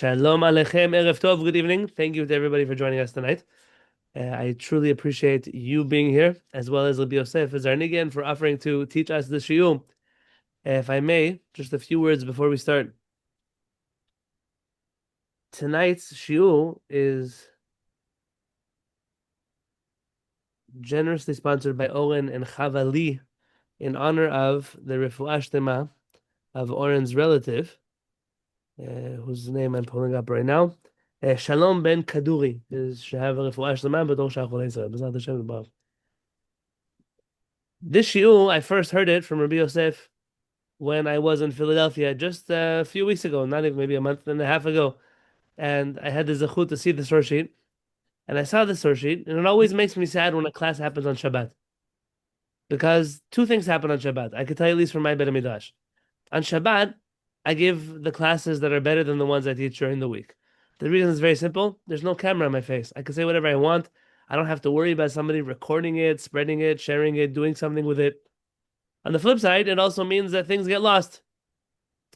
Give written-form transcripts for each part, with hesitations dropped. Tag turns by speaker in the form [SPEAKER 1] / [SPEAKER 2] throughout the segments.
[SPEAKER 1] Shalom Aleichem, Erev Tov, good evening. Thank you to everybody for joining us tonight. I truly appreciate you being here, as well as Rabbi Yosef Zarnighian for offering to teach us the Shiur. If I may, just a few words before we start. Tonight's Shiur is generously sponsored by Oren and Chava Lee in honor of the Refuah Shlema of Oren's relative, whose name I'm pulling up right now. Shalom ben Kaduri is Shehav Refuah Shlema B'Dor Shar Chol Yisrael. B'Zat Hashem B'Av. This shiur, I first heard it from Rabbi Yosef when I was in Philadelphia just a few weeks ago, not even maybe a month and a half ago. And I had the zechut to see the source sheet. And I saw the source sheet, and it always makes me sad when a class happens on Shabbat. Because two things happen on Shabbat. I could tell you at least from my Beit Midrash. On Shabbat, I give the classes that are better than the ones I teach during the week. The reason is very simple. There's no camera on my face. I can say whatever I want. I don't have to worry about somebody recording it, spreading it, sharing it, doing something with it. On the flip side, it also means that things get lost.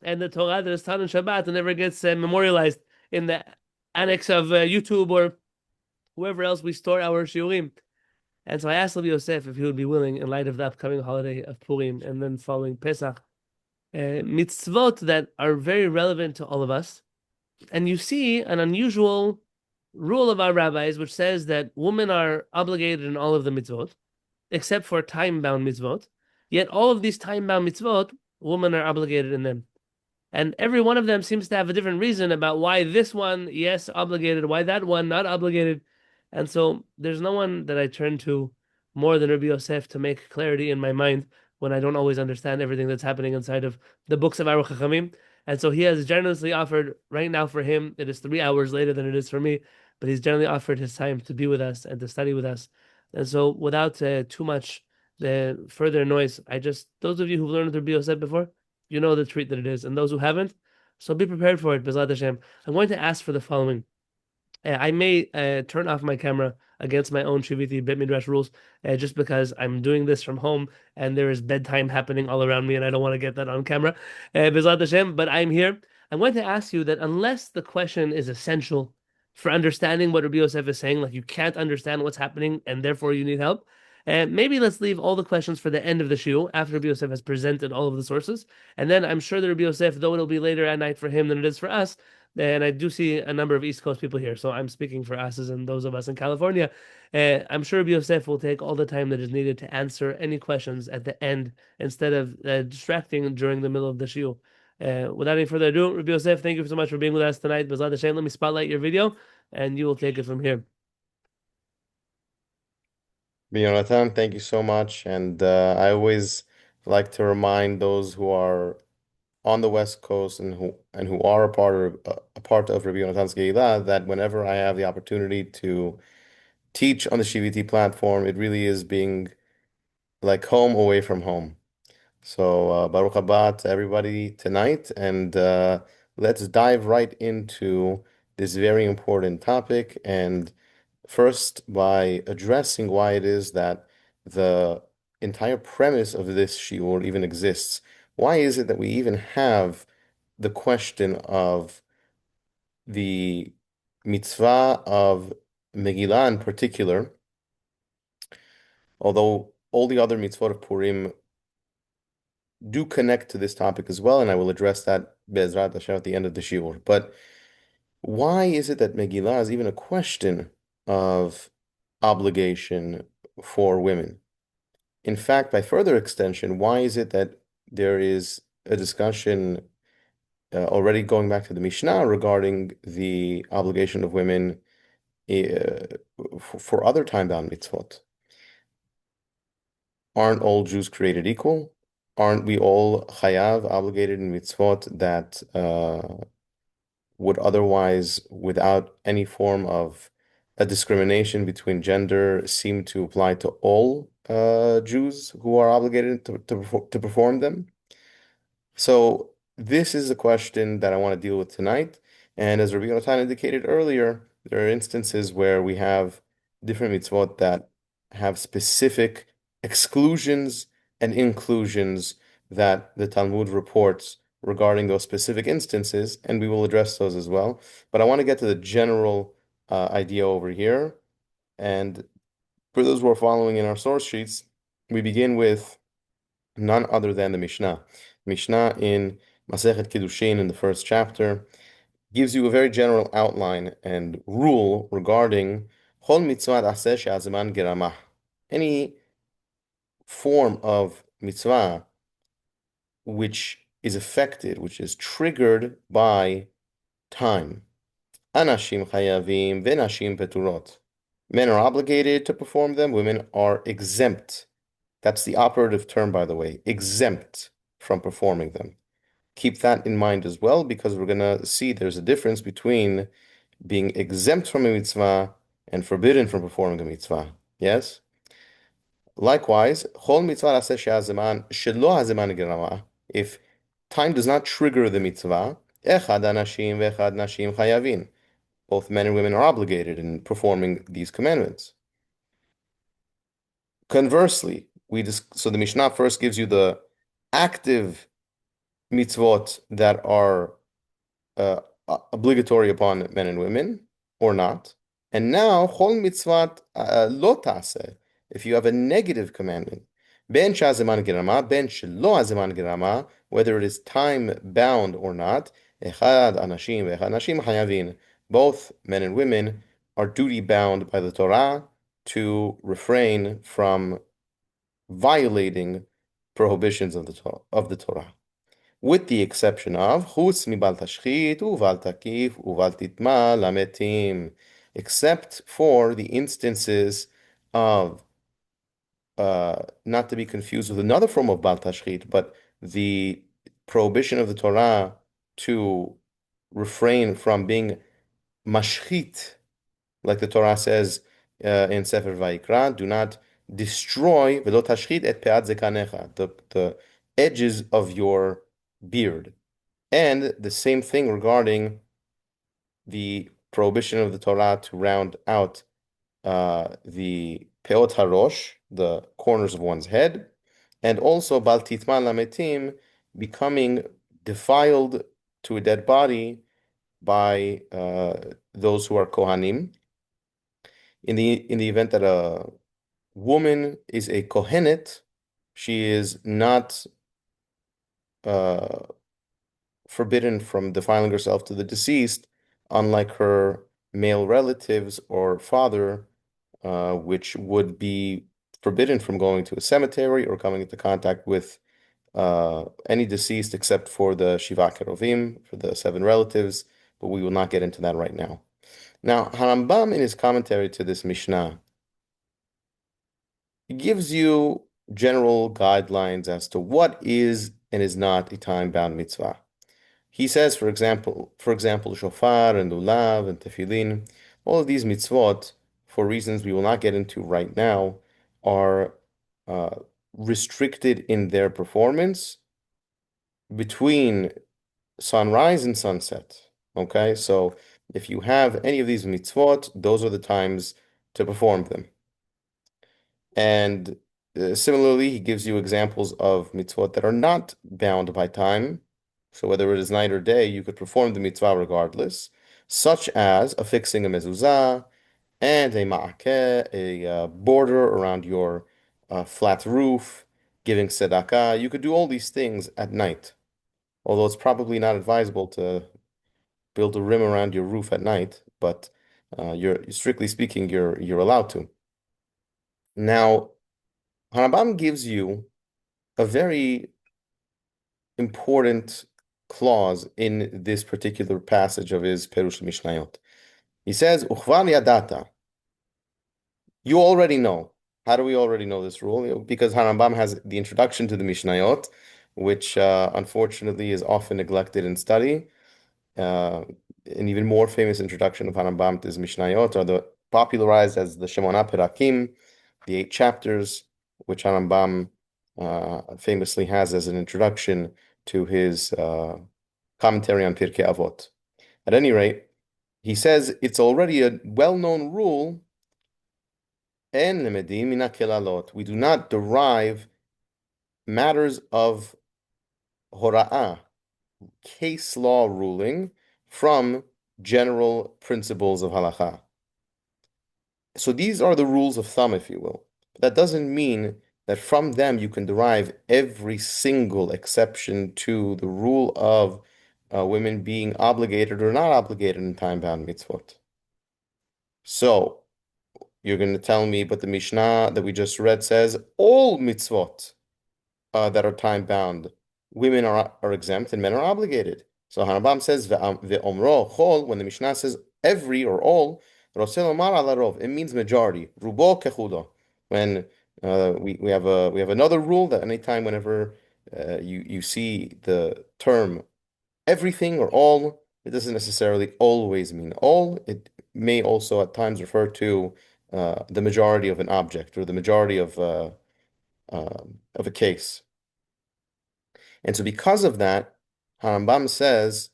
[SPEAKER 1] And the Torah that is taught on Shabbat never gets memorialized in the annex of YouTube or whoever else we store our shiurim. And so I asked Rabbi Yosef if he would be willing, in light of the upcoming holiday of Purim and then following Pesach, mitzvot that are very relevant to all of us. And you see an unusual rule of our rabbis, which says that women are obligated in all of the mitzvot, except for time-bound mitzvot. Yet all of these time-bound mitzvot, women are obligated in them. And every one of them seems to have a different reason about why this one, yes, obligated, why that one, not obligated. And so there's no one that I turn to more than Rabbi Yosef to make clarity in my mind when I don't always understand everything that's happening inside of the books of our Chachamim. And so he has generously offered, right now for him, it is 3 hours later than it is for me, but he's generally offered his time to be with us and to study with us. And so without too much further noise, those of you who've learned with Rabbi Yosef before, you know the treat that it is. And those who haven't, so be prepared for it, B'ezrat Hashem. I'm going to ask for the following. I may turn off my camera against my own Shiviti Bet Midrash rules, just because I'm doing this from home and there is bedtime happening all around me and I don't want to get that on camera. B'ezrat Hashem, but I'm here. I'm going to ask you that unless the question is essential for understanding what Rabbi Yosef is saying, like you can't understand what's happening and therefore you need help, maybe let's leave all the questions for the end of the shiur, after Rabbi Yosef has presented all of the sources. And then I'm sure that Rabbi Yosef, though it'll be later at night for him than it is for us, and I do see a number of East Coast people here, so I'm speaking for us and those of us in California. I'm sure Rabbi Yosef will take all the time that is needed to answer any questions at the end instead of distracting during the middle of the shiur. Without any further ado, Rabbi Yosef, thank you so much for being with us tonight. B'ezrat Hashem, let me spotlight your video, and you will take it from here.
[SPEAKER 2] Jonathan, thank you so much. And I always like to remind those who are on the West Coast and who are a part of Rabbi Yonatan's Kehillat that whenever I have the opportunity to teach on the Shiviti platform, it really is being like home away from home. So Baruch haba to everybody tonight, and let's dive right into this very important topic. And first, by addressing why it is that the entire premise of this shiur even exists. Why is it that we even have the question of the mitzvah of Megillah in particular, although all the other mitzvot of Purim do connect to this topic as well, and I will address that Be'ezrat Hashem at the end of the shiur. But why is it that Megillah is even a question of obligation for women? In fact, by further extension, why is it that there is a discussion already going back to the Mishnah regarding the obligation of women for other time-bound mitzvot? Aren't all Jews created equal? Aren't we all chayav, obligated in mitzvot that would otherwise, without any form of a discrimination between gender, seem to apply to all Jews who are obligated to perform them? So this is a question that I want to deal with tonight. And as Rabbi Yonatan indicated earlier, there are instances where we have different mitzvot that have specific exclusions and inclusions that the Talmud reports regarding those specific instances, and we will address those as well. But I want to get to the general idea over here. And for those who are following in our source sheets, we begin with none other than the Mishnah. Mishnah in Masechet Kiddushin in the first chapter gives you a very general outline and rule regarding Chol mitzvah aseh she'azman geramah. Any form of mitzvah which is affected, which is triggered by time. Anashim chayavim v'nashim peturot. Men are obligated to perform them, women are exempt. That's the operative term, by the way, exempt from performing them. Keep that in mind as well, because we're going to see there's a difference between being exempt from a mitzvah and forbidden from performing a mitzvah. Yes? Likewise, chol mitzvah aseh she'azeman shelo hazeman gerama. If time does not trigger the mitzvah, echad anashim ve'echad nashim chayavin. Both men and women are obligated in performing these commandments. Conversely, so the Mishnah first gives you the active mitzvot that are obligatory upon men and women or not. And now, chol mitzvat lo taseh, if you have a negative commandment, ben shazeman gerama, ben shelo hazeman gerama, whether it is time bound or not, echad anashim ve'echad nashim hayavin, both men and women are duty bound by the Torah to refrain from violating prohibitions of the Torah, with the exception of chutz mibal tashchit uval takif uval titma lametim, except for the instances of not to be confused with another form of bal tashchit, but the prohibition of the Torah to refrain from being mashchit, like the Torah says in Sefer Vayikra, do not destroy velo tashchit et peat zekanecha, the edges of your beard. And the same thing regarding the prohibition of the Torah to round out the peot harosh, the corners of one's head, and also bal titma lametim, becoming defiled to a dead body by those who are kohanim. In the event that a woman is a kohenet, she is not forbidden from defiling herself to the deceased, unlike her male relatives or father, which would be forbidden from going to a cemetery or coming into contact with any deceased except for the Shiva Kerovim, for the 7 relatives, but we will not get into that right now. Now, Harambam, in his commentary to this Mishnah, he gives you general guidelines as to what is and is not a time-bound mitzvah. He says, for example, shofar and lulav and tefillin, all of these mitzvot, for reasons we will not get into right now, are restricted in their performance between sunrise and sunset. Okay, so if you have any of these mitzvot, those are the times to perform them. And similarly, he gives you examples of mitzvot that are not bound by time. So whether it is night or day, you could perform the mitzvah regardless, such as affixing a mezuzah and a ma'akeh, a border around your flat roof, giving tzedakah. You could do all these things at night, although it's probably not advisable to build a rim around your roof at night, but strictly speaking, you're allowed to. Now, Harambam gives you a very important clause in this particular passage of his Perush Mishnayot. He says, "Uchvar yadata." You already know. How do we already know this rule? Because Harambam has the introduction to the Mishnayot, which unfortunately is often neglected in study. An even more famous introduction of Harambam to his Mishnayot are popularized as the Shemona Perakim, the 8 chapters, which Harambam famously has as an introduction to his commentary on Pirkei Avot. At any rate, he says it's already a well-known rule. En lemedim mina kelalot. We do not derive matters of hora'ah, case law ruling from general principles of halakha. So these are the rules of thumb, if you will. But that doesn't mean that from them you can derive every single exception to the rule of women being obligated or not obligated in time-bound mitzvot. So you're going to tell me, but the Mishnah that we just read says all mitzvot that are time-bound, women are exempt and men are obligated. So Hanabam says ve'omro chol, when the Mishnah says every or all, rosel omar ala rov, it means majority. Rubo kechudo. When we have another rule that anytime whenever you see the term everything or all, it doesn't necessarily always mean all. It may also at times refer to the majority of an object or the majority of a case. And so because of that, Harambam says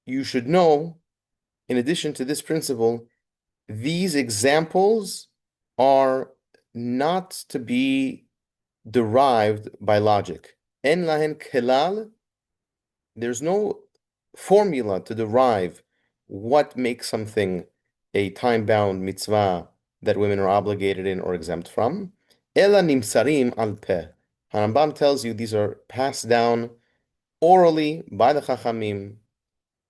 [SPEAKER 2] you should know, in addition to this principle, these examples are not to be derived by logic. En lahen kelal, there's no formula to derive what makes something a time-bound mitzvah that women are obligated in or exempt from. Ela nimsarim al peh. Harambam tells you these are passed down orally by the Chachamim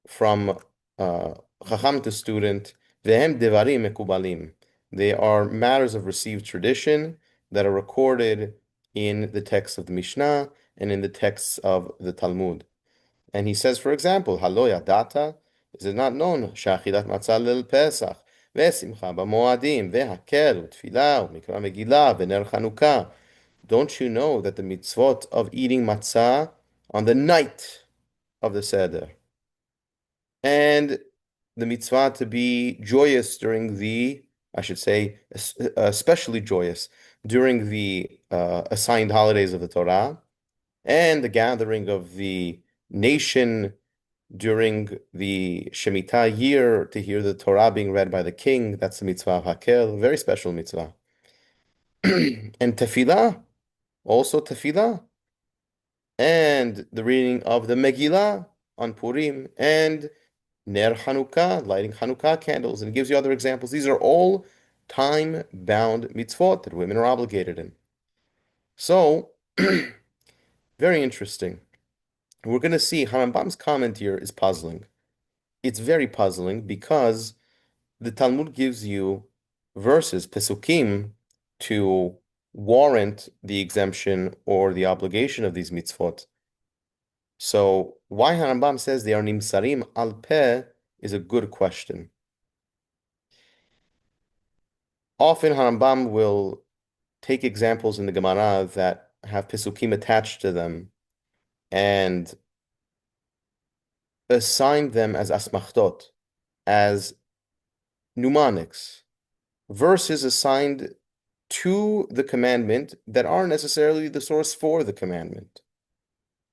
[SPEAKER 2] from Chacham to student. Vehem devarim mekubalim. They are matters of received tradition that are recorded in the text of the Mishnah and in the texts of the Talmud. And he says, for example, Halo yadata, is it not known? Shachilat matzah lil Pesach, ve'simcha b'moadim, ve'hakel, u'tfilah, u'mikra Megillah, ve'ner Chanukah. Don't you know that the mitzvot of eating matzah on the night of the Seder and the mitzvah to be joyous during the, I should say, especially joyous during the assigned holidays of the Torah and the gathering of the nation during the Shemitah year to hear the Torah being read by the king. That's the mitzvah of Hakel, very special mitzvah. And tefillah, also tefillah, and the reading of the Megillah on Purim, and Ner Chanukah, lighting Chanukah candles, and it gives you other examples. These are all time-bound mitzvot that women are obligated in. So, very interesting. We're going to see Harambam's comment here is puzzling. It's very puzzling because the Talmud gives you verses, pesukim, to warrant the exemption or the obligation of these mitzvot. So why Harambam says they are nimsarim al peh is a good question. Often Harambam will take examples in the Gemara that have pesukim attached to them and assign them as asmachtot, as mnemonics, verses assigned to the commandment that aren't necessarily the source for the commandment.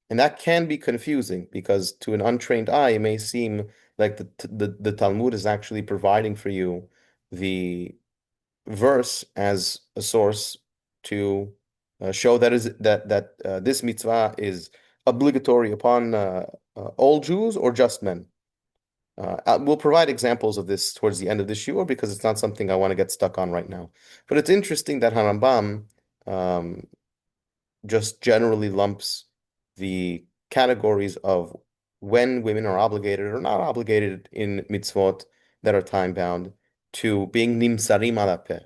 [SPEAKER 2] And that can be confusing because to an untrained eye, it may seem like the Talmud is actually providing for you the verse as a source to show that this mitzvah is obligatory upon all Jews or just men. We'll provide examples of this towards the end of the shiur because it's not something I want to get stuck on right now. But it's interesting that Harambam just generally lumps the categories of when women are obligated or not obligated in mitzvot that are time-bound to being nimsarim ala peh,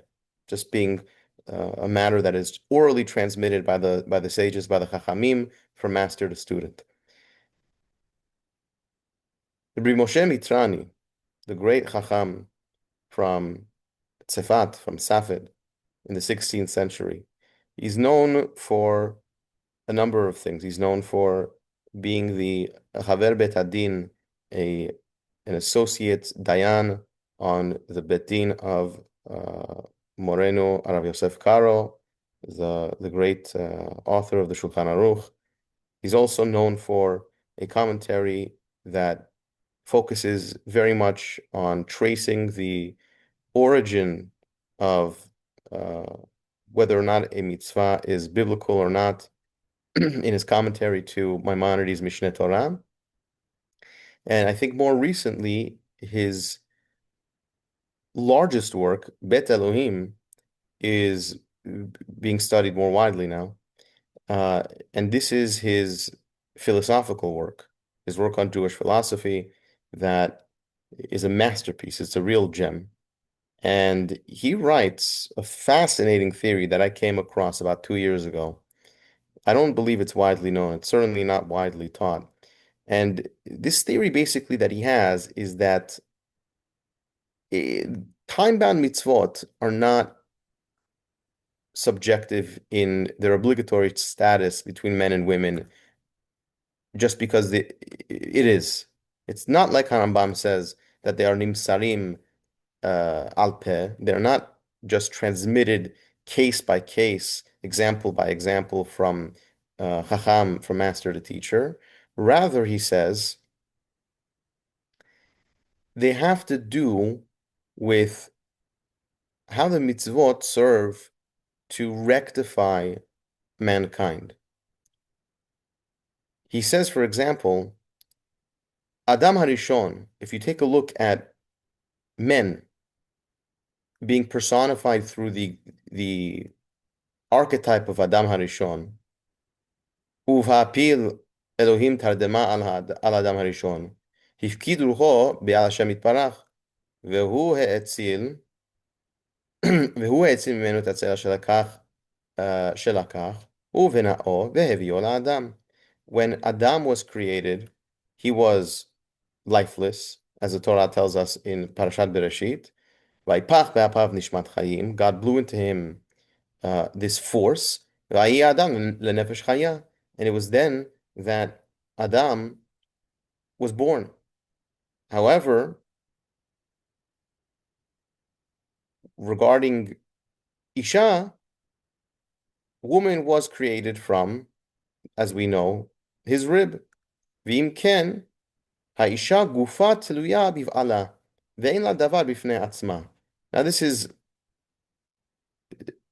[SPEAKER 2] just being a matter that is orally transmitted by the sages, by the chachamim, from master to student. Rabbi Moshe Mitrani, the great chacham from Tzefat, from Safed, in the 16th century, he's known for a number of things. He's known for being the Chaver Bet Din, an associate dayan on the Bet Din of Moreno Rabbi Yosef Karo, the great author of the Shulchan Aruch. He's also known for a commentary that focuses very much on tracing the origin of whether or not a mitzvah is biblical or not. in his commentary to Maimonides' Mishneh Torah. And I think more recently, his largest work, Bet Elohim, is being studied more widely now. And this is his philosophical work, his work on Jewish philosophy, that is a masterpiece. It's a real gem. And he writes a fascinating theory that I came across about 2 years ago. I don't believe it's widely known. It's certainly not widely taught. And this theory basically that he has is that eh, time-bound mitzvot are not subjective in their obligatory status between men and women just because it is. It's not like Harambam says that they are nimsarim al peh. They're not just transmitted case by case, example by example from Chacham, from master to teacher. Rather, he says, they have to do with how the mitzvot serve to rectify mankind. He says, for example, Adam Harishon, if you take a look at men being personified through the archetype of Adam Harishon, ובהפיל אלוהים תרדמה על אדם הראשון, הפקיד רוחו בעל השם יתברך, והוא האציל, והוא האציל ממנו את הצלע שלקח, ובנאו והביאו לאדם. When Adam was created, he was lifeless, as the Torah tells us in Parashat Bereshit. ויפח באפיו נשמת חיים, God blew into him this force, ויהי האדם לנפש חיה. And it was then that Adam was born. However, regarding Isha, woman was created from, as we know, his rib. V'im ken, ha'isha gufa tluya biv'ala, ve'en la davar b'fnei atzma. Now this is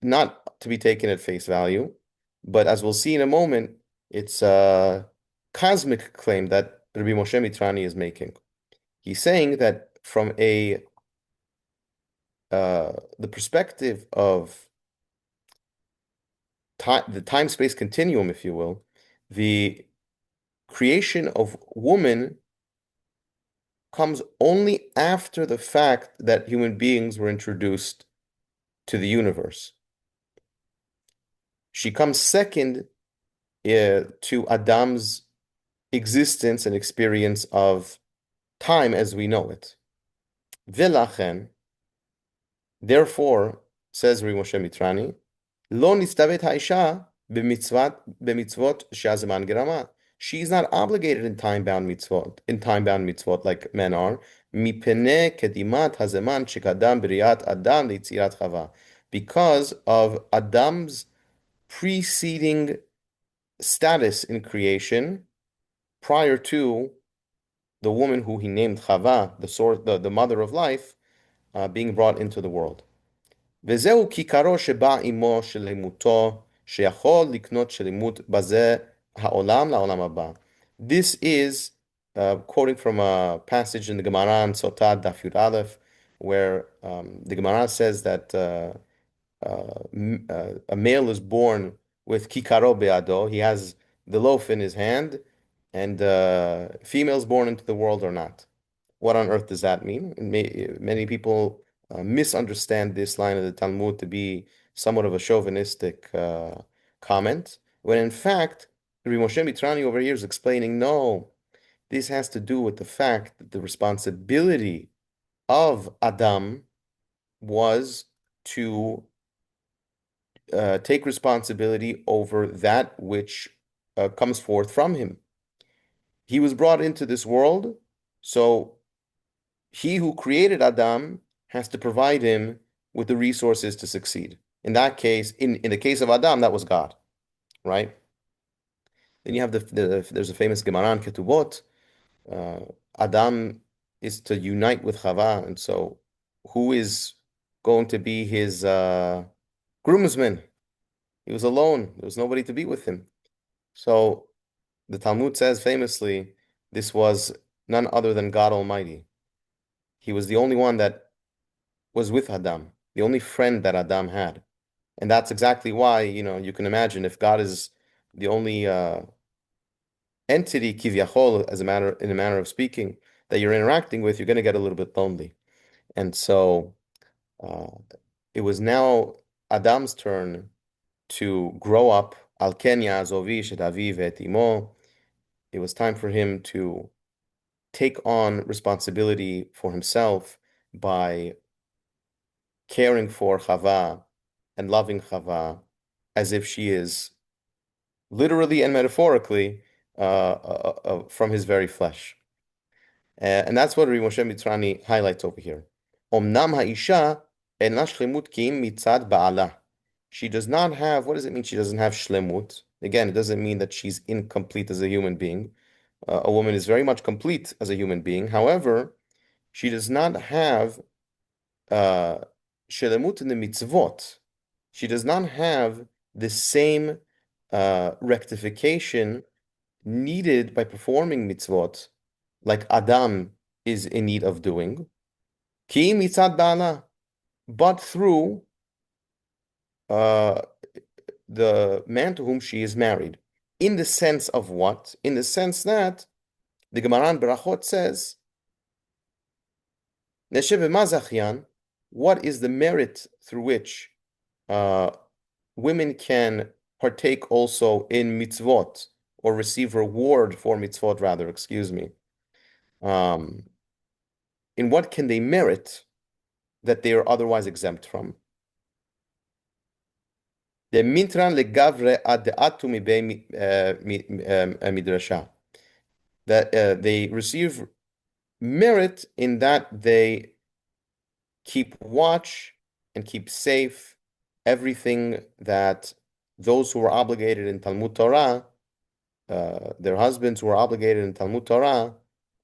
[SPEAKER 2] not to be taken at face value, but as we'll see in a moment, it's a cosmic claim that Rabbi Moshe Mitrani is making. He's saying that from the perspective of the time-space continuum, if you will, the creation of woman comes only after the fact that human beings were introduced to the universe. She comes second to Adam's existence and experience of time as we know it. V'lachen, therefore, says Rabbi Moshe Mitrani, lo nistavet ha'isha b'mitzvot she'azman gerama. She is not obligated in time-bound mitzvot like men are. Mipene kedimat hazeman shekadam b'riyat Adam leitzirat Chava, because of Adam's preceding status in creation prior to the woman who he named Chava, the mother of life, being brought into the world. וזהו כיכרו שבא עמו שלמותו, שיכול לקנות שלמות בזה העולם לעולם הבא. This is quoting from a passage in the Gemara in Sotah Daf Yud Aleph, where the Gemara says that a male is born with kikaro beado. He has the loaf in his hand, and females born into the world or not. What on earth does that mean? Many people misunderstand this line of the Talmud to be somewhat of a chauvinistic comment, when in fact, Rabbi Moshe Mitrani over here is explaining, no, this has to do with the fact that the responsibility of Adam was to take responsibility over that which comes forth from him. He was brought into this world, so he who created Adam has to provide him with the resources to succeed. In that case, in the case of Adam, that was God, right? Then you have there's a famous Gemara in Ketubot. Adam is to unite with Chava, and so who is going to be his groomsman? He was alone. There was nobody to be with him. So the Talmud says famously, this was none other than God Almighty. He was the only one that was with Adam, the only friend that Adam had. And that's exactly why, you can imagine if God is the only entity, kivyachol, in a manner of speaking, that you're interacting with, you're going to get a little bit lonely. And so uh, it was now Adam's turn to grow up. Al ken ya'azovi et aviv et imo. It was time for him to take on responsibility for himself by caring for Chava and loving Chava as if she is literally and metaphorically from his very flesh. And that's what Rabbi Moshe Mitrani highlights over here. Omnam ha'isha ena shlemut ki'im mitzad ba'ala. She does not have, what does it mean she doesn't have shlemut? Again, it doesn't mean that she's incomplete as a human being. A woman is very much complete as a human being. However, she does not have shlemut in the mitzvot. She does not have the same rectification needed by performing mitzvot like Adam is in need of doing, ki mitzad ba'ala, but through uh, the man to whom she is married. In the sense of what? In the sense that the Gemara in Berachot says, Neshev Mazachian, what is the merit through which uh, women can partake also in mitzvot, or receive reward for mitzvot, rather, excuse me. In what can they merit that they are otherwise exempt from? The mintran legavre ad atu midrasha. That they receive merit in that they keep watch and keep safe everything that those who are obligated in Talmud Torah, their husbands who are obligated in Talmud Torah,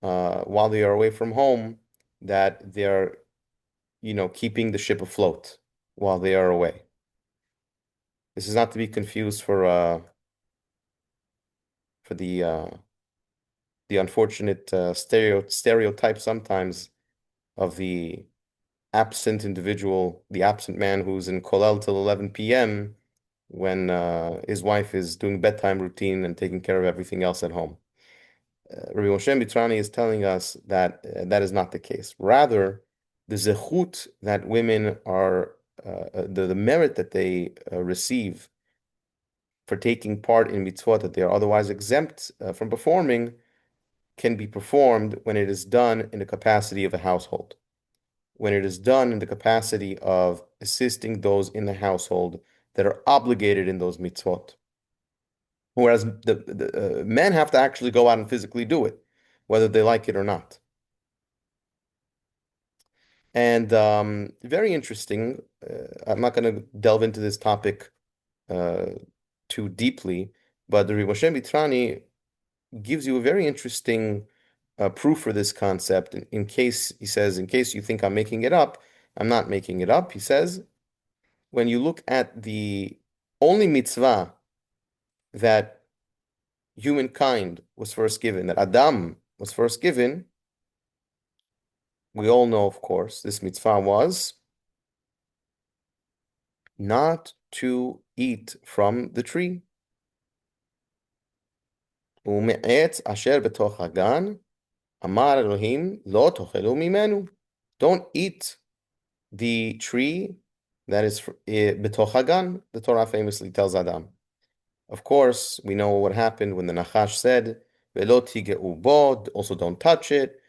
[SPEAKER 2] while they are away from home, that they're, keeping the ship afloat while they are away. This is not to be confused for the unfortunate stereotype sometimes of the absent individual, the absent man who's in Kollel till 11 p.m. when his wife is doing bedtime routine and taking care of everything else at home. Rabbi Moshe Mitrani is telling us that that is not the case. Rather, the zechut that women are, the merit that they receive for taking part in mitzvot that they are otherwise exempt from performing can be performed when it is done in the capacity of a household, when it is done in the capacity of assisting those in the household that are obligated in those mitzvot. Whereas the men have to actually go out and physically do it, whether they like it or not. And very interesting. I'm not going to delve into this topic too deeply, but the Rebbe Moshe Mitrani gives you a very interesting proof for this concept. In case, he says, in case you think I'm making it up, I'm not making it up. He says, when you look at the only mitzvah that humankind was first given, that Adam was first given, we all know, of course, this mitzvah was not to eat from the tree. ומעץ אשר בתוך הגן, אמר אלוהים, לא תאכלו ממנו. Don't eat the tree that is בתוך הגן, the Torah famously tells Adam. Of course, we know what happened when the Nachash said, ולא תיגעו בו, also don't touch it.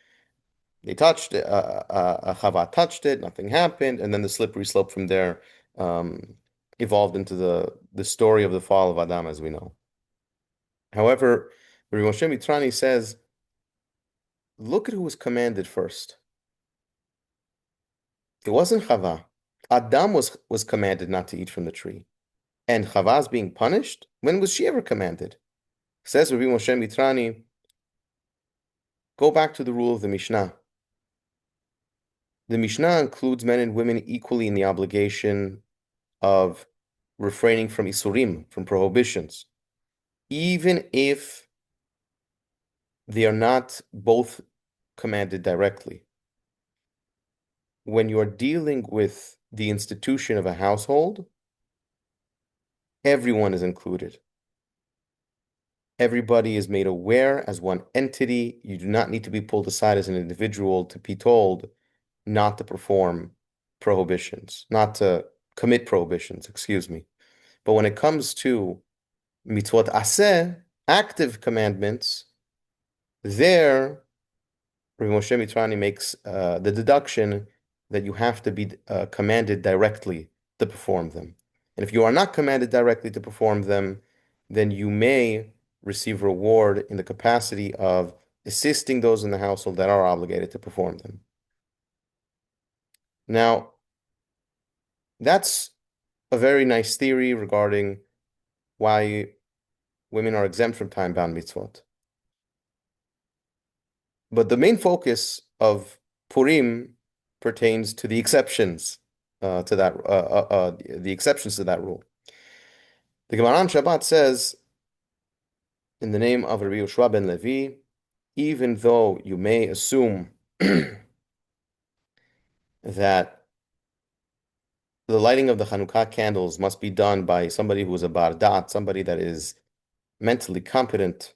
[SPEAKER 2] They touched it, Chava touched it, nothing happened, and then the slippery slope from there evolved into the story of the fall of Adam, as we know. However, Rabbi Moshe Mitrani says, look at who was commanded first. It wasn't Chava. Adam was commanded not to eat from the tree. And Chava is being punished? When was she ever commanded? Says Rabbi Moshe Mitrani, go back to the rule of the Mishnah. The Mishnah includes men and women equally in the obligation of refraining from isurim, from prohibitions. even if they are not both commanded directly. When you are dealing with the institution of a household, everyone is included. Everybody is made aware as one entity. You do not need to be pulled aside as an individual to be told not to perform prohibitions, not to commit prohibitions, excuse me. But when it comes to mitzvot aseh, active commandments, there Rabbi Moshe Mitrani makes the deduction that you have to be commanded directly to perform them. And if you are not commanded directly to perform them, then you may receive reward in the capacity of assisting those in the household that are obligated to perform them. Now, that's a very nice theory regarding why women are exempt from time-bound mitzvot. But the main focus of Purim pertains to the exceptions to that the exceptions to that rule. The Gemara on Shabbat says, in the name of Rabbi Yoshua ben Levi, even though you may assume that the lighting of the Hanukkah candles must be done by somebody who is a bar dat, somebody that is mentally competent,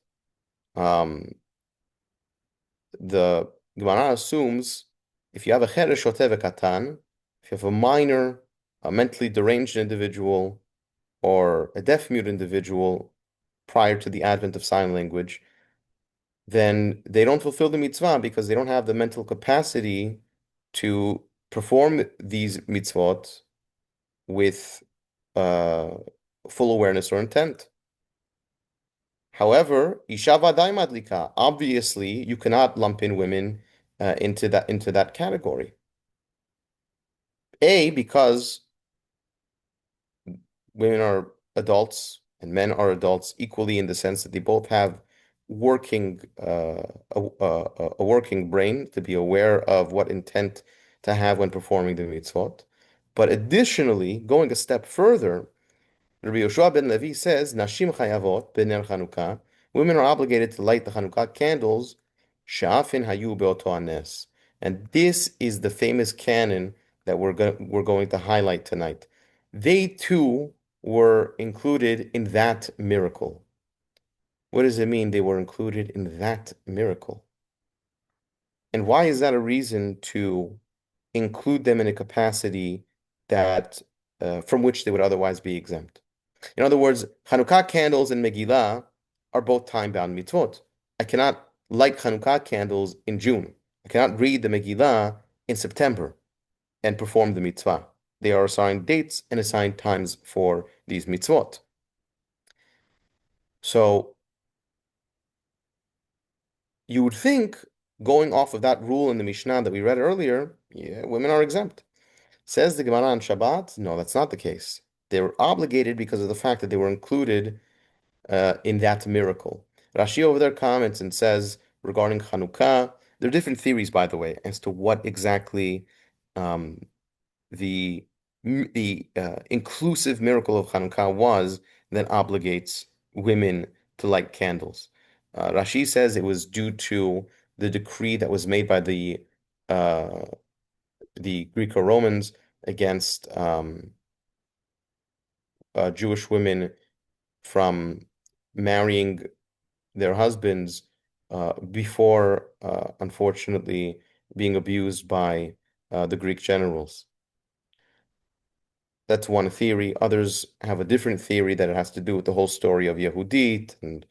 [SPEAKER 2] the Gemara assumes if you have a cheresh shoteh katan, if you have a minor, a mentally deranged individual, or a deaf-mute individual prior to the advent of sign language, then they don't fulfill the mitzvah because they don't have the mental capacity to perform these mitzvot with full awareness or intent. However, isha vaday madlika, obviously, you cannot lump in women into that category. Because women are adults and men are adults equally in the sense that they both have a working brain to be aware of what intent to have when performing the mitzvot. But additionally, going a step further, Rabbi Yoshua ben Levi says, Nashim chayavot b'ner Chanukah, women are obligated to light the Chanukah candles, she'afin hayu be'oto hanes. And this is the famous canon that we're going to highlight tonight. They too were included in that miracle. What does it mean they were included in that miracle? And why is that a reason to include them in a capacity that from which they would otherwise be exempt? In other words, Hanukkah candles and Megillah are both time-bound mitzvot. I cannot light Hanukkah candles in June. I cannot read the Megillah in September and perform the mitzvah. They are assigned dates and assigned times for these mitzvot. So you would think, going off of that rule in the Mishnah that we read earlier, yeah, women are exempt. Says the Gemara on Shabbat, no, that's not the case. They were obligated because of the fact that they were included in that miracle. Rashi over there comments and says regarding Hanukkah, there are different theories, by the way, as to what exactly um, the inclusive miracle of Hanukkah was that obligates women to light candles. Rashi says it was due to the decree that was made by the Greco-Romans against Jewish women from marrying their husbands before, unfortunately, being abused by the Greek generals. That's one theory. Others have a different theory that it has to do with the whole story of Yehudit, and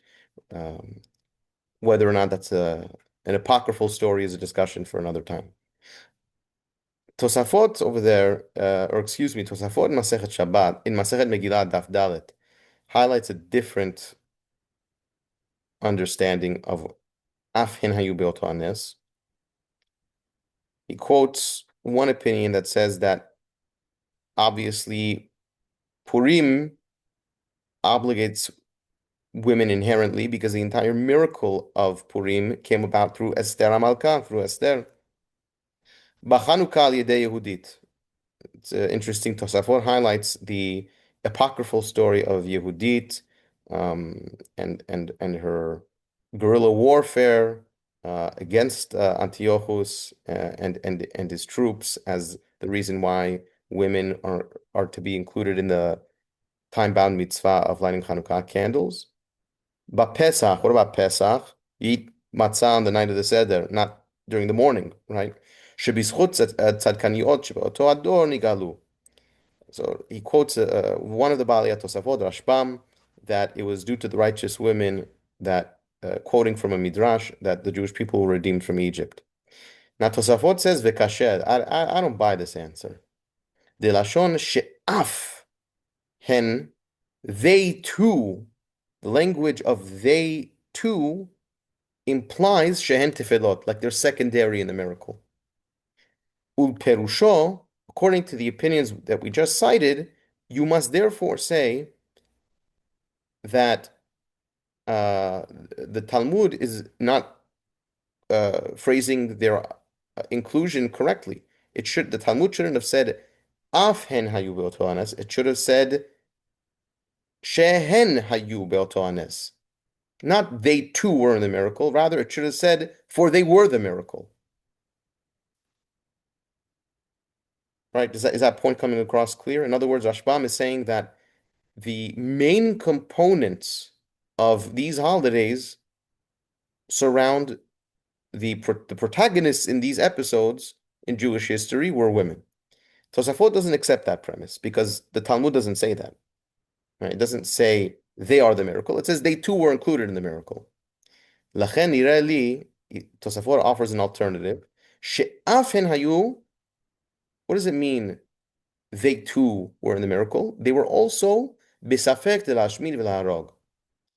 [SPEAKER 2] whether or not that's an apocryphal story is a discussion for another time. Tosafot over there, Tosafot in Masechet Shabbat, in Masechet Megillah Daf Dalet, highlights a different understanding of Af Hin Hayu Beoto Hanes. He quotes one opinion that says that obviously Purim obligates women inherently because the entire miracle of Purim came about through Esther Amalka, through Esther. B'Chanukah al Yedei Yehudit. It's interesting. Tosafot highlights the apocryphal story of Yehudit and her guerrilla warfare against Antiochus and his troops as the reason why women are to be included in the time-bound mitzvah of lighting Hanukkah candles. But Pesach, what about Pesach? You eat matzah on the night of the Seder, not during the morning, right? שבזכות הצדקניות שבאותו הדור נגאלו. So he quotes one of the Baalei Tosafot, Rashbam, that it was due to the righteous women that, quoting from a Midrash, that the Jewish people were redeemed from Egypt. Now Tosafot says, Vekasher. I don't buy this answer. De lashon she'af hen, they too, the language of they too implies shehen tefillot, like they're secondary in the miracle. Ul perusho, according to the opinions that we just cited, you must therefore say that the Talmud is not phrasing their inclusion correctly. The Talmud shouldn't have said af hen hayu beoto anes. It should have said shehen hayu beoto anes. Not they too were in the miracle. Rather, it should have said for they were the miracle. Right? Is that point coming across clear? In other words, Rashbam is saying that the main components of these holidays surround the protagonists in these episodes in Jewish history were women. Tosafot doesn't accept that premise because the Talmud doesn't say that. Right? It doesn't say they are the miracle. It says they too were included in the miracle. Lachen nireh li, Tosafot offers an alternative. She'af hen hayu, what does it mean? They too were in the miracle. They were also bisafek de lashmid v'laharog.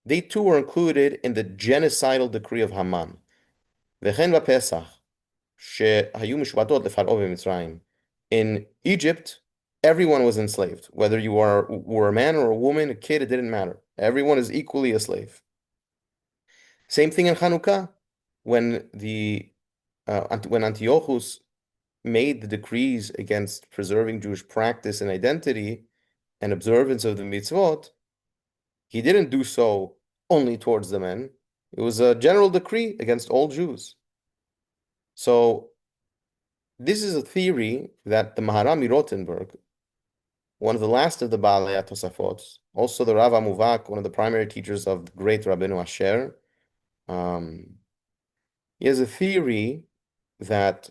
[SPEAKER 2] They too were included in the genocidal decree of Haman. V'chen b'Pesach, shehayu mishvatot lefar'o b'Mitzrayim. In Egypt, everyone was enslaved. Whether you were a man or a woman, a kid, it didn't matter. Everyone is equally a slave. Same thing in Hanukkah, when Antiochus made the decrees against preserving Jewish practice and identity and observance of the mitzvot, he didn't do so only towards the men. It was a general decree against all Jews. So this is a theory that the Maharami Rothenburg, one of the last of the Baalei Tosafot, also the Rav Amuvak, one of the primary teachers of the great Rabbeinu Asher, he has a theory that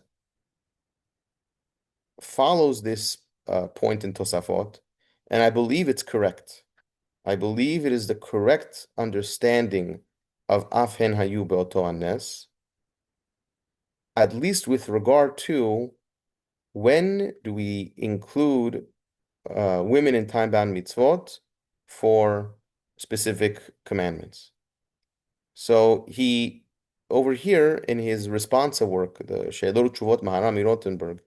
[SPEAKER 2] follows this point in Tosafot, and I believe it's correct. I believe it is the correct understanding of Af hen hayu beoto anes, at least with regard to when do we include women in time-bound mitzvot for specific commandments. So he, over here in his responsa work, the She'elot Tshuvot Maharami Rothenburg,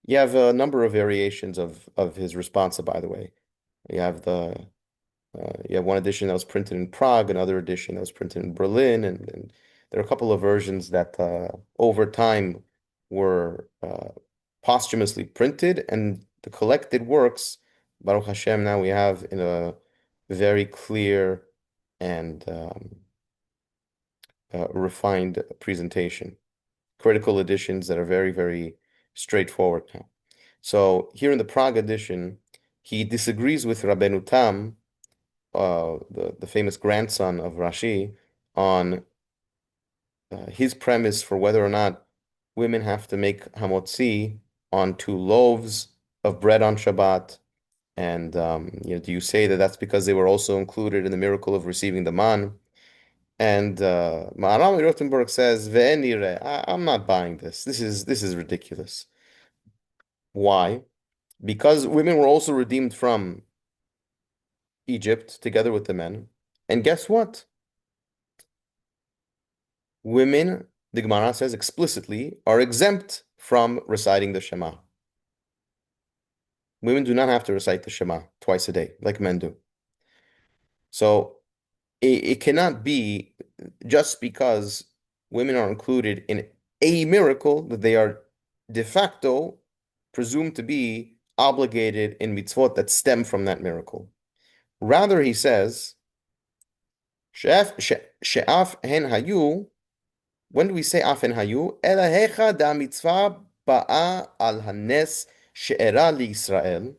[SPEAKER 2] you have a number of variations of his responsa, by the way. You have one edition that was printed in Prague, another edition that was printed in Berlin, and there are a couple of versions that over time were posthumously printed, and the collected works, Baruch Hashem, now we have in a very clear and refined presentation. Critical editions that are very, very straightforward now. So here in the Prague edition, he disagrees with Rabbeinu Tam, the famous grandson of Rashi, on his premise for whether or not women have to make hamotzi on 2 loaves of bread on Shabbat. And do you say that that's because they were also included in the miracle of receiving the man? And Maharami Rothenburg says, I'm not buying this. This is ridiculous. Why? Because women were also redeemed from Egypt together with the men. And guess what? Women, the Gemara says explicitly, are exempt from reciting the Shema. Women do not have to recite the Shema twice a day like men do. So it cannot be just because women are included in a miracle that they are de facto presumed to be obligated in mitzvot that stem from that miracle. Rather, he says, she'af hen hayu. When do we say af hen hayu? Elahecha da mitzvah ba'a al hanes she'era li Israel.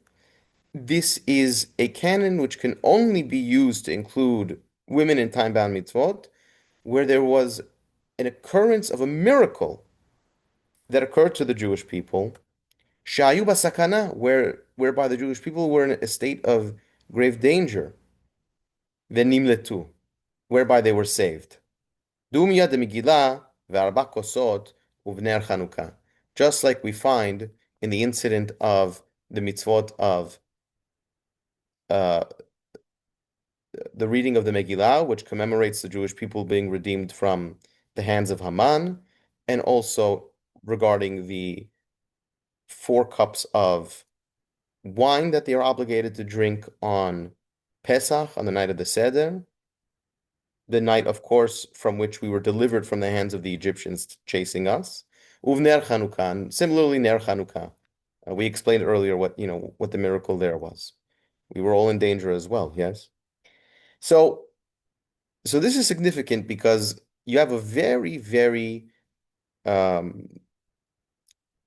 [SPEAKER 2] This is a canon which can only be used to include women in time-bound mitzvot, where there was an occurrence of a miracle that occurred to the Jewish people, shayu basakana, whereby the Jewish people were in a state of grave danger, venimletu, whereby they were saved. Dumya de Megillah ve'arba kosot uvner Chanukah, just like we find in the incident of the mitzvot of uh, the reading of the Megillah, which commemorates the Jewish people being redeemed from the hands of Haman, and also regarding the 4 cups of wine that they are obligated to drink on Pesach, on the night of the Seder, the night, of course, from which we were delivered from the hands of the Egyptians chasing us. Uvner Chanukah, similarly Ner Chanukah. We explained earlier what the miracle there was. We were all in danger as well, yes? So this is significant because you have a very, very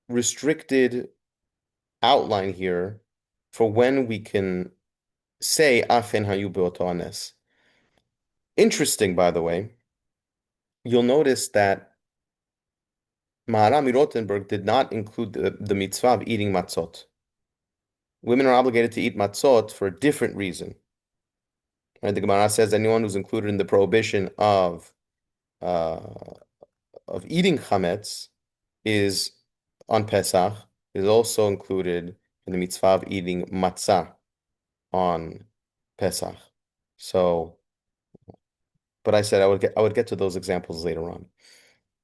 [SPEAKER 2] restricted outline here for when we can say afen hayu beoto hanes. Interesting, by the way, you'll notice that Maharami Rothenberg did not include the mitzvah of eating matzot. Women are obligated to eat matzot for a different reason. Right? The Gemara says anyone who's included in the prohibition uh, of eating chametz is on Pesach is also included in the mitzvah of eating matzah on Pesach. So, but I said I would get to those examples later on.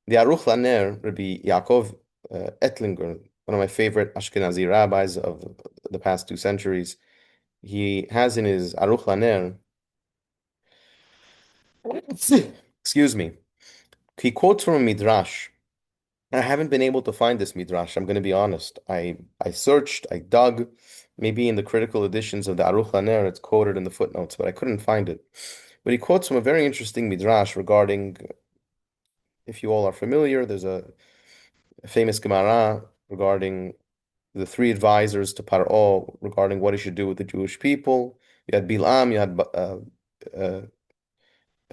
[SPEAKER 2] The Aruch Laner, Rabbi Yaakov Ettlinger, one of my favorite Ashkenazi rabbis of the past 2 centuries, he has in his Aruch Laner, excuse me, he quotes from a midrash. I haven't been able to find this midrash. I'm going to be honest. I searched, I dug, maybe in the critical editions of the Aruch LaNer, it's quoted in the footnotes, but I couldn't find it. But he quotes from a very interesting midrash regarding, if you all are familiar, there's a famous Gemara regarding the 3 advisors to Paro regarding what he should do with the Jewish people. You had Bilam, you had uh,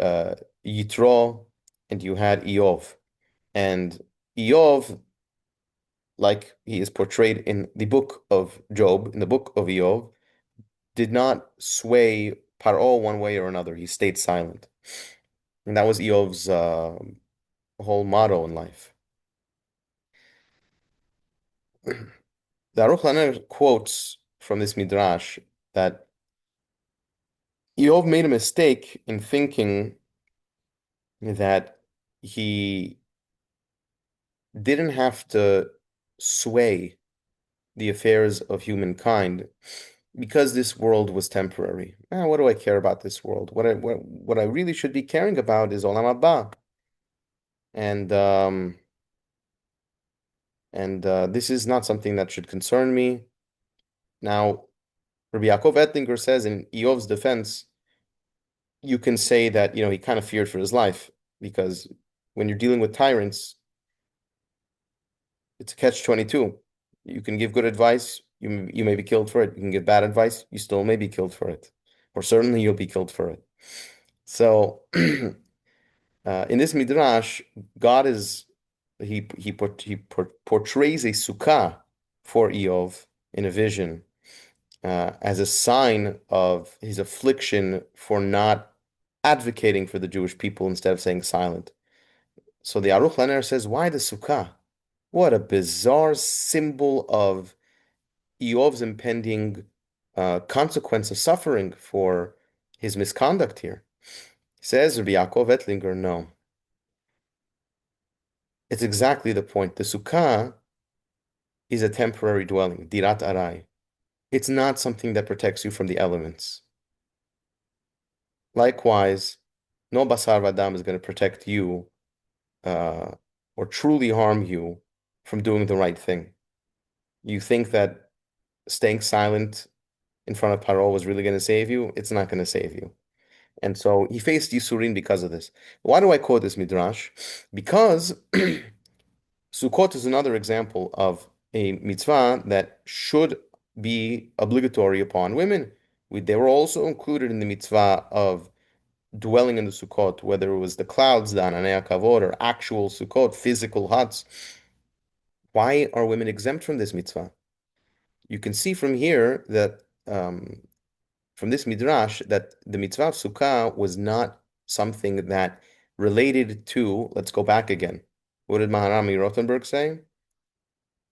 [SPEAKER 2] uh, Yitro, and you had Eov. And Eov, like he is portrayed in the book of Job, in the book of Eov, did not sway Paro one way or another. He stayed silent. And that was Eov's whole motto in life. The Aruch LaNer quotes from this midrash that Eov made a mistake in thinking that he didn't have to sway the affairs of humankind because this world was temporary. What do I care about this world? What I really should be caring about is Olam Haba. And this is not something that should concern me. Now, Rabbi Yaakov Ettlinger says in Eov's defense, you can say that, he kind of feared for his life because when you're dealing with tyrants, it's a catch-22. You can give good advice, you may be killed for it. You can give bad advice, you still may be killed for it. Or certainly you'll be killed for it. So in this midrash, God is portrays a sukkah for Eov in a vision as a sign of his affliction for not advocating for the Jewish people instead of staying silent. So the Aruch LaNer says, why the sukkah? What a bizarre symbol of Eov's impending consequence of suffering for his misconduct here. Says Rabbi Yaakov Ettlinger, no. It's exactly the point. The sukkah is a temporary dwelling, dirat arai. It's not something that protects you from the elements. Likewise, no basar vadam is going to protect you or truly harm you from doing the right thing. You think that staying silent in front of Paro was really going to save you, it's not going to save you. And so he faced Yisurin because of this. Why do I quote this midrash? Because Sukkot is another example of a mitzvah that should be obligatory upon women. They were also included in the mitzvah of dwelling in the Sukkot, whether it was the clouds, the Ananei Kavod, or actual Sukkot, physical huts. Why are women exempt from this mitzvah? You can see from here that from this midrash that the mitzvah of sukkah was not something that related to, let's go back again. What did Maharami Rothenberg say?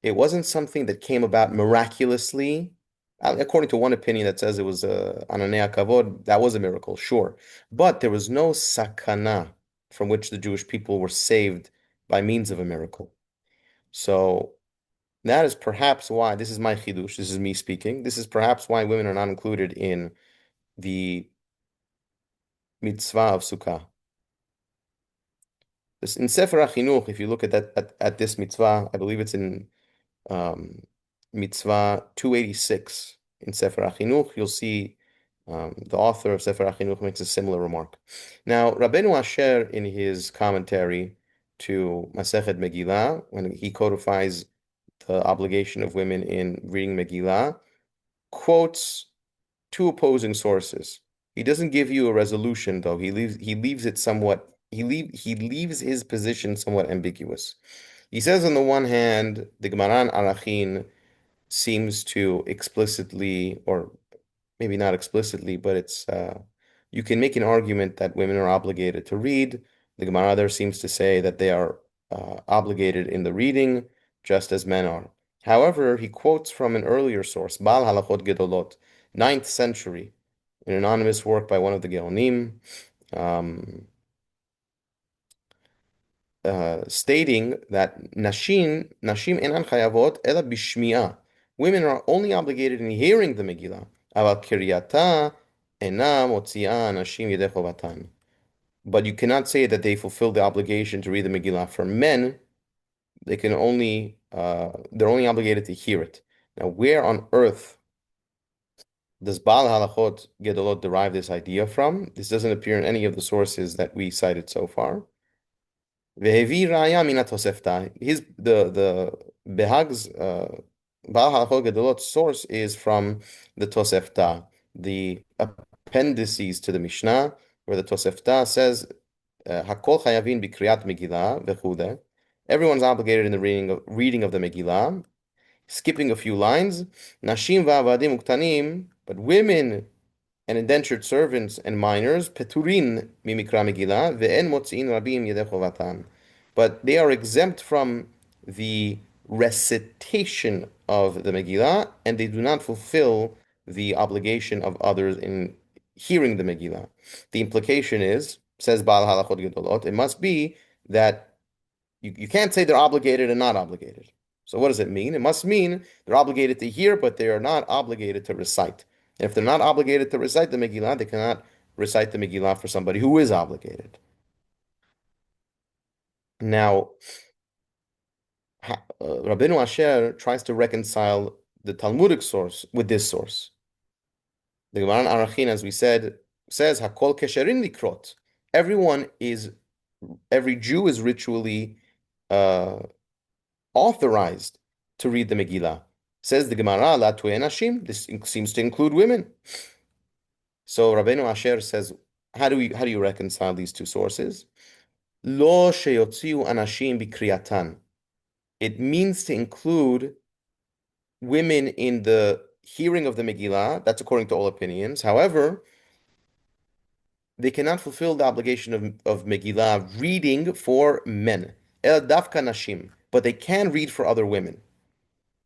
[SPEAKER 2] It wasn't something that came about miraculously. According to one opinion that says it was Ananei Kavod, that was a miracle, sure. But there was no sakana from which the Jewish people were saved by means of a miracle. So that is perhaps why, this is my chidush, this is me speaking, this is perhaps why women are not included in the mitzvah of sukkah. In Sefer HaChinuch, if you look at that at this mitzvah, I believe it's in mitzvah 286 in Sefer HaChinuch, you'll see the author of Sefer HaChinuch makes a similar remark. Now, Rabbeinu Asher, in his commentary to Masechet Megillah, when he codifies the obligation of women in reading Megillah, quotes two opposing sources. He doesn't give you a resolution, though. He leaves it somewhat. He leaves his position somewhat ambiguous. He says, on the one hand, the Gemara Arachin seems to explicitly, or maybe not explicitly, but it's you can make an argument that women are obligated to read. The Gemara there seems to say that they are obligated in the reading, just as men are. However, he quotes from an earlier source, Bal Halachot Gedolot, 9th century, an anonymous work by one of the Geonim, stating that Nashim enan chayavot ela bishmi'ah. Women are only obligated in hearing the Megillah. Aval kiryata ena motzi'ah nashim yedei chovatan. But you cannot say that they fulfill the obligation to read the Megillah. For men, they can only they're only obligated to hear it. Now, where on earth does Baal Halachot Gedolot derive this idea from? This doesn't appear in any of the sources that we cited so far. Vehevi Raya Mina Tosefta. The Behag's Baal Halachot Gedolot source is from the Tosefta, the appendices to the Mishnah, where the Tosefta says, Hakol Chayavin Bikriyat Megillah Vechude. Everyone's obligated in the reading of the Megillah. Skipping a few lines, Nashim va'avadim uktanim, but women and indentured servants and minors, peturin mimikra Megillah, ve'en motzi'in rabim yedei chovatan. But they are exempt from the recitation of the Megillah, and they do not fulfill the obligation of others in hearing the Megillah. The implication is, says Baal Halachot Gedolot, it must be that you can't say they're obligated and not obligated. So what does it mean? It must mean they're obligated to hear, but they are not obligated to recite. And if they're not obligated to recite the Megillah, they cannot recite the Megillah for somebody who is obligated. Now, Rabbeinu Asher tries to reconcile the Talmudic source with this source. The Gemara Arachin, as we said, says Hakol Kesherin Likrot. Every Jew is ritually authorized to read the Megillah. Says the Gemara, La tu'en nashim. This seems to include women. So Rabbeinu Asher says, how do you reconcile these two sources? Lo sheyotziu anashim bikriyatan. It means to include women in the hearing of the Megillah. That's according to all opinions. However, they cannot fulfill the obligation of Megillah reading for men. El dafka nashim. But they can read for other women.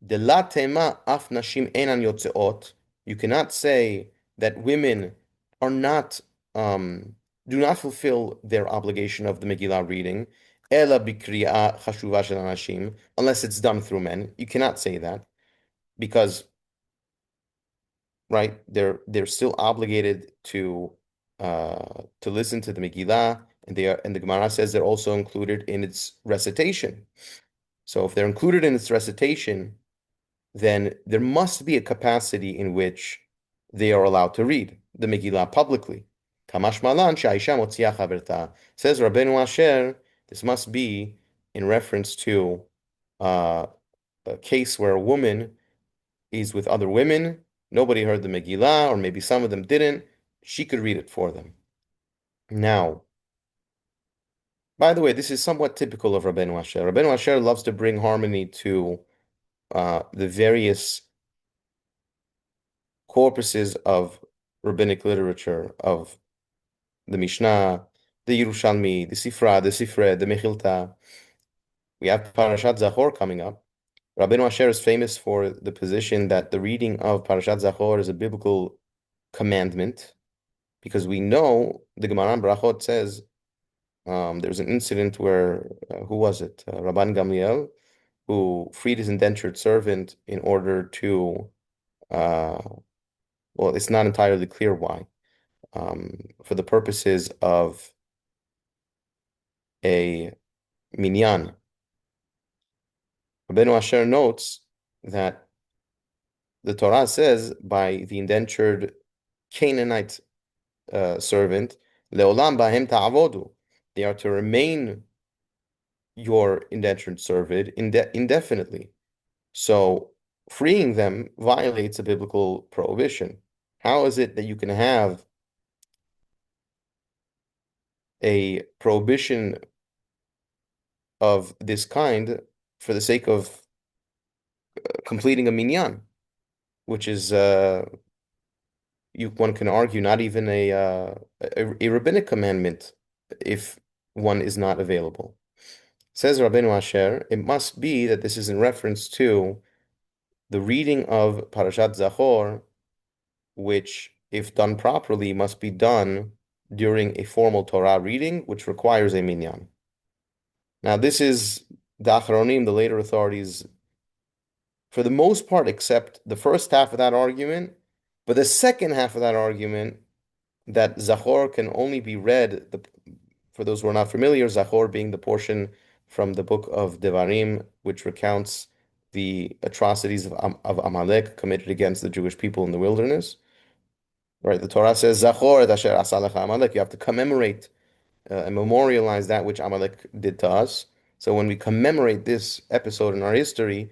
[SPEAKER 2] De la tema af nashim enan yotzeot. You cannot say that women are not do not fulfill their obligation of the Megillah reading. Ela bikriya chashuva shel anashim, unless it's done through men. You cannot say that because, right, they're still obligated to listen to the Megillah, and the Gemara says they're also included in its recitation. So if they're included in its recitation, then there must be a capacity in which they are allowed to read the Megillah publicly. Kamash malan she'aisha motziah chaverta. Says Rabbeinu Asher, this must be in reference to a case where a woman is with other women, nobody heard the Megillah, or maybe some of them didn't, she could read it for them. Now, by the way, this is somewhat typical of Rabbeinu Asher. Rabbeinu Asher loves to bring harmony to the various corpuses of rabbinic literature, of the Mishnah, the Yerushalmi, the Sifra, the Sifre, the Mechilta. We have Parashat Zachor coming up. Rabbeinu Asher is famous for the position that the reading of Parashat Zachor is a biblical commandment, because we know the Gemara in Brachot says there was an incident where, who was it? Rabban Gamliel, who freed his indentured servant in order to, well, it's not entirely clear why, for the purposes of a minyan. Rabbeinu Asher notes that the Torah says by the indentured Canaanite servant, Leolam bahem ta'avodu, they are to remain your indentured servant indefinitely. So freeing them violates a biblical prohibition. How is it that you can have a prohibition of this kind for the sake of completing a minyan, which is one can argue not even a rabbinic commandment if one is not available. Says Rabbeinu Asher, it must be that this is in reference to the reading of Parashat Zachor, which, if done properly, must be done during a formal Torah reading, which requires a minyan. Now, this is the Achronim, the later authorities, for the most part, accept the first half of that argument, but the second half of that argument, that Zachor can only be read, for those who are not familiar, Zachor being the portion from the book of Devarim, which recounts the atrocities of Amalek committed against the Jewish people in the wilderness. Right, the Torah says, Zachor et asher asa lecha Amalek. You have to commemorate and memorialize that which Amalek did to us. So when we commemorate this episode in our history,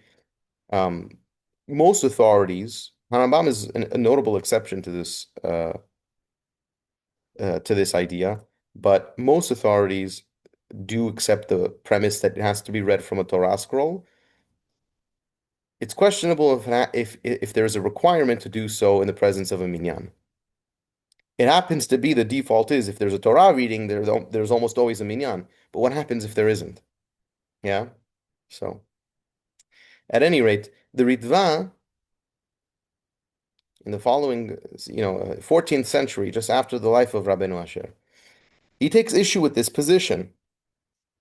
[SPEAKER 2] most authorities, Harambam is a notable exception to this idea, but most authorities do accept the premise that it has to be read from a Torah scroll. It's questionable if there is a requirement to do so in the presence of a minyan. It happens to be the default is if there's a Torah reading, there's almost always a minyan. But what happens if there isn't? Yeah. So, at any rate, the Ritva in the following, 14th century, just after the life of Rabbeinu Asher, he takes issue with this position,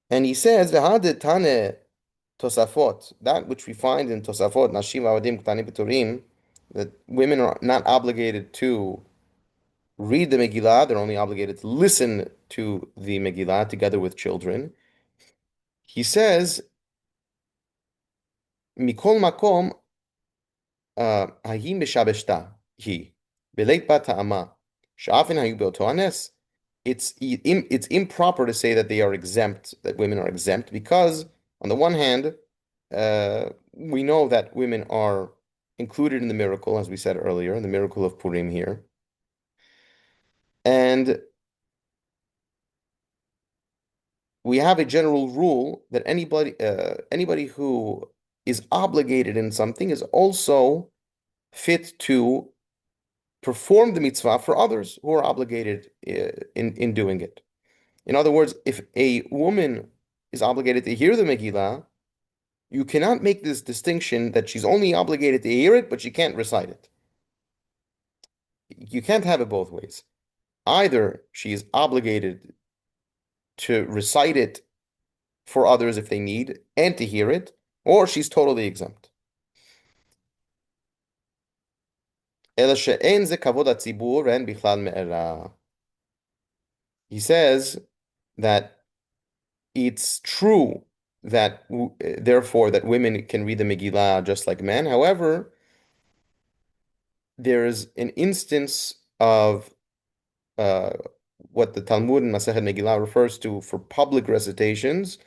[SPEAKER 2] and he says, "V'hadeh tane Tosafot, that which we find in Tosafot, Nashim avadim k'tanim b'turim, that women are not obligated to read the Megillah, they're only obligated to listen to the Megillah together with children." He says, "Mikol makom hayim b'shabeshta hi beleit bat ha'ama sha'afin hayu be'oto hanes." It's improper to say that they are exempt, that women are exempt, because on the one hand, we know that women are included in the miracle, as we said earlier, in the miracle of Purim here. And we have a general rule that anybody who is obligated in something is also fit to perform the mitzvah for others who are obligated in doing it. In other words, if a woman is obligated to hear the Megillah, you cannot make this distinction that she's only obligated to hear it, but she can't recite it. You can't have it both ways. Either she is obligated to recite it for others if they need and to hear it, or she's totally exempt. He says that it's true that therefore that women can read the Megillah just like men. However, there's an instance of uh, what the Talmud and Masechet Megillah refers to for public recitations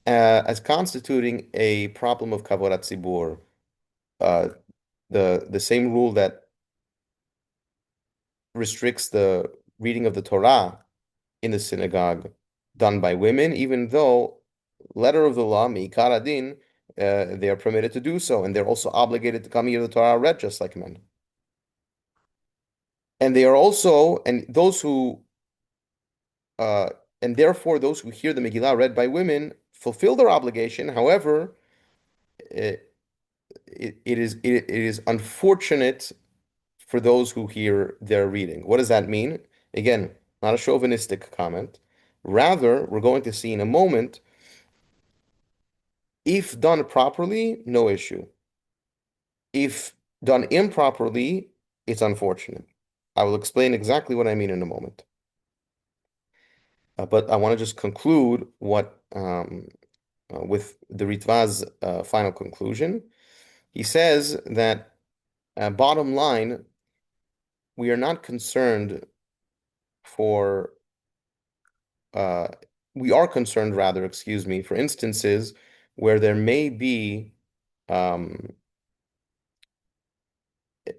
[SPEAKER 2] as constituting a problem of kavod tzibur. Uh, the same rule that restricts the reading of the Torah in the synagogue done by women, even though letter of the law, mi'ikar adin, they are permitted to do so, and they're also obligated to come hear the Torah read just like men. And they are also, and those who, uh, and therefore those who hear the Megillah read by women fulfill their obligation. However, it is unfortunate for those who hear their reading. What does that mean? Again, not a chauvinistic comment. Rather, we're going to see in a moment, if done properly, no issue. If done improperly, it's unfortunate. I will explain exactly what I mean in a moment. But I want to just conclude with the Ritva's final conclusion. He says that bottom line, we are not concerned for uh, we are concerned rather, excuse me, for instances where there may be um,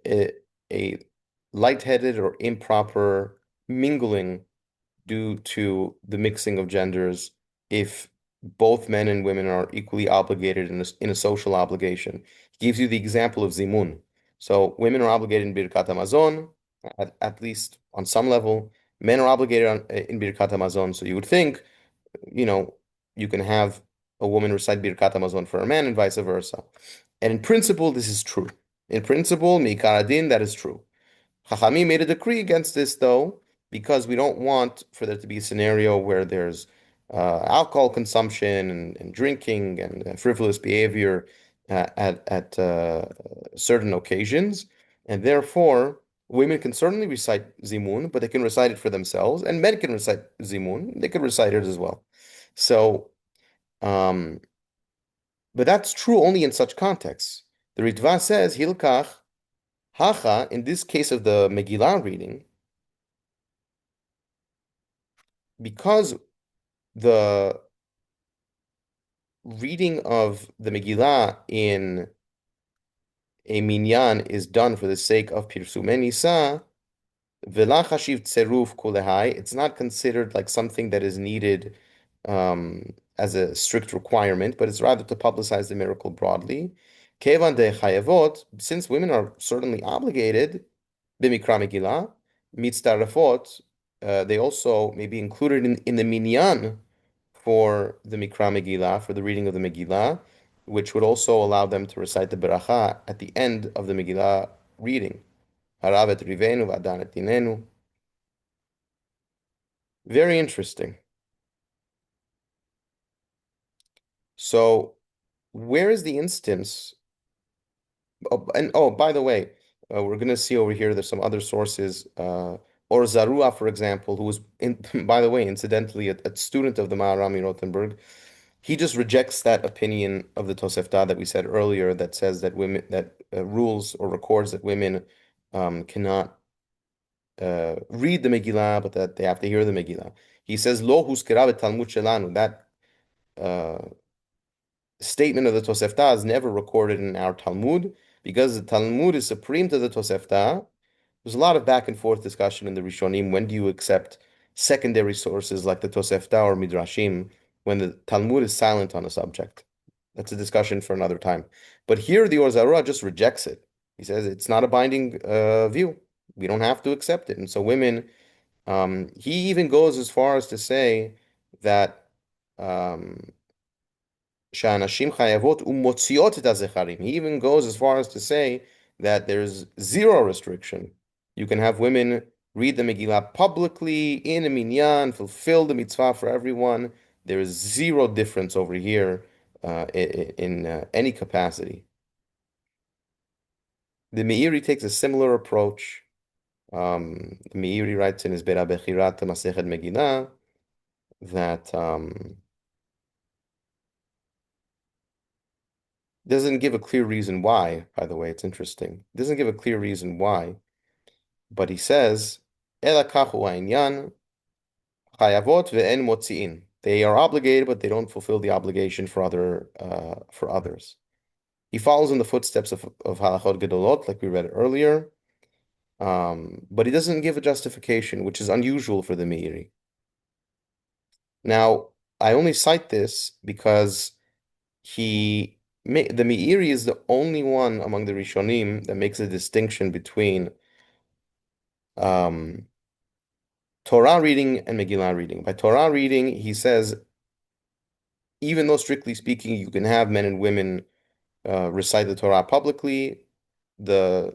[SPEAKER 2] a lightheaded or improper mingling due to the mixing of genders if both men and women are equally obligated in a social obligation. He gives you the example of zimun. So women are obligated in Birkat Hamazon, at least on some level. Men are obligated in Birkat Hamazon. So you would think, you know, you can have a woman recite Birkat Hamazon for a man and vice versa. And in principle, this is true. In principle, Mi'ikar Adin, that is true. Chachamim made a decree against this, though, because we don't want for there to be a scenario where there's alcohol consumption and drinking and frivolous behavior at certain occasions, and therefore women can certainly recite zimun, but they can recite it for themselves, and men can recite zimun; they can recite it as well. So, um, but that's true only in such contexts. The Ritva says hilkach hacha in this case of the Megillah reading, because the reading of the Megillah in a minyan is done for the sake of Pirsumei Nisa, v'la chashiv tzeruf kulehai, it's not considered like something that is needed as a strict requirement, but it's rather to publicize the miracle broadly. Kevan de chayavot, since women are certainly obligated, b'mikra Megillah, mitzdarefot, they also may be included in the minyan for the Mikra Megillah, for the reading of the Megillah, which would also allow them to recite the Beracha at the end of the Megillah reading. Harav et rivenu v'adan et dinenu. Very interesting. So, where is the instance? Oh, and oh, by the way, we're going to see over here there's some other sources. Or Zarua, for example, who was, by the way, incidentally, a student of the Maharami Rothenberg. He just rejects that opinion of the Tosefta that we said earlier that says that women that rules or records that women cannot read the Megillah, but that they have to hear the Megillah. He says Lo huskera Talmud shelanu. That uh, statement of the Tosefta is never recorded in our Talmud because the Talmud is supreme to the Tosefta. There's a lot of back and forth discussion in the rishonim. When do you accept secondary sources like the Tosefta or Midrashim when the Talmud is silent on a subject? That's a discussion for another time. But here the Or Zarua just rejects it. He says it's not a binding view. We don't have to accept it. And so women, he even goes as far as to say that um, שהנשים חייבות ומוציאות את הזכרים. He even goes as far as to say that there's zero restriction. You can have women read the Megillah publicly in a minyan, fulfill the mitzvah for everyone. There is zero difference over here in any capacity. The Meiri takes a similar approach. The Meiri writes in his Bera Bechirat Masechet Megillah that Doesn't give a clear reason why, by the way. It's interesting. Doesn't give a clear reason why, but he says, "Ela kachu ha'inyan, chayavot ve'en motzi'in." They are obligated, but they don't fulfill the obligation for others. He follows in the footsteps of halachot gedolot, like we read earlier, but he doesn't give a justification, which is unusual for the Meiri. Now, I only cite this because the Meiri is the only one among the rishonim that makes a distinction between um, Torah reading and Megillah reading. By Torah reading, he says, even though strictly speaking, you can have men and women recite the Torah publicly, the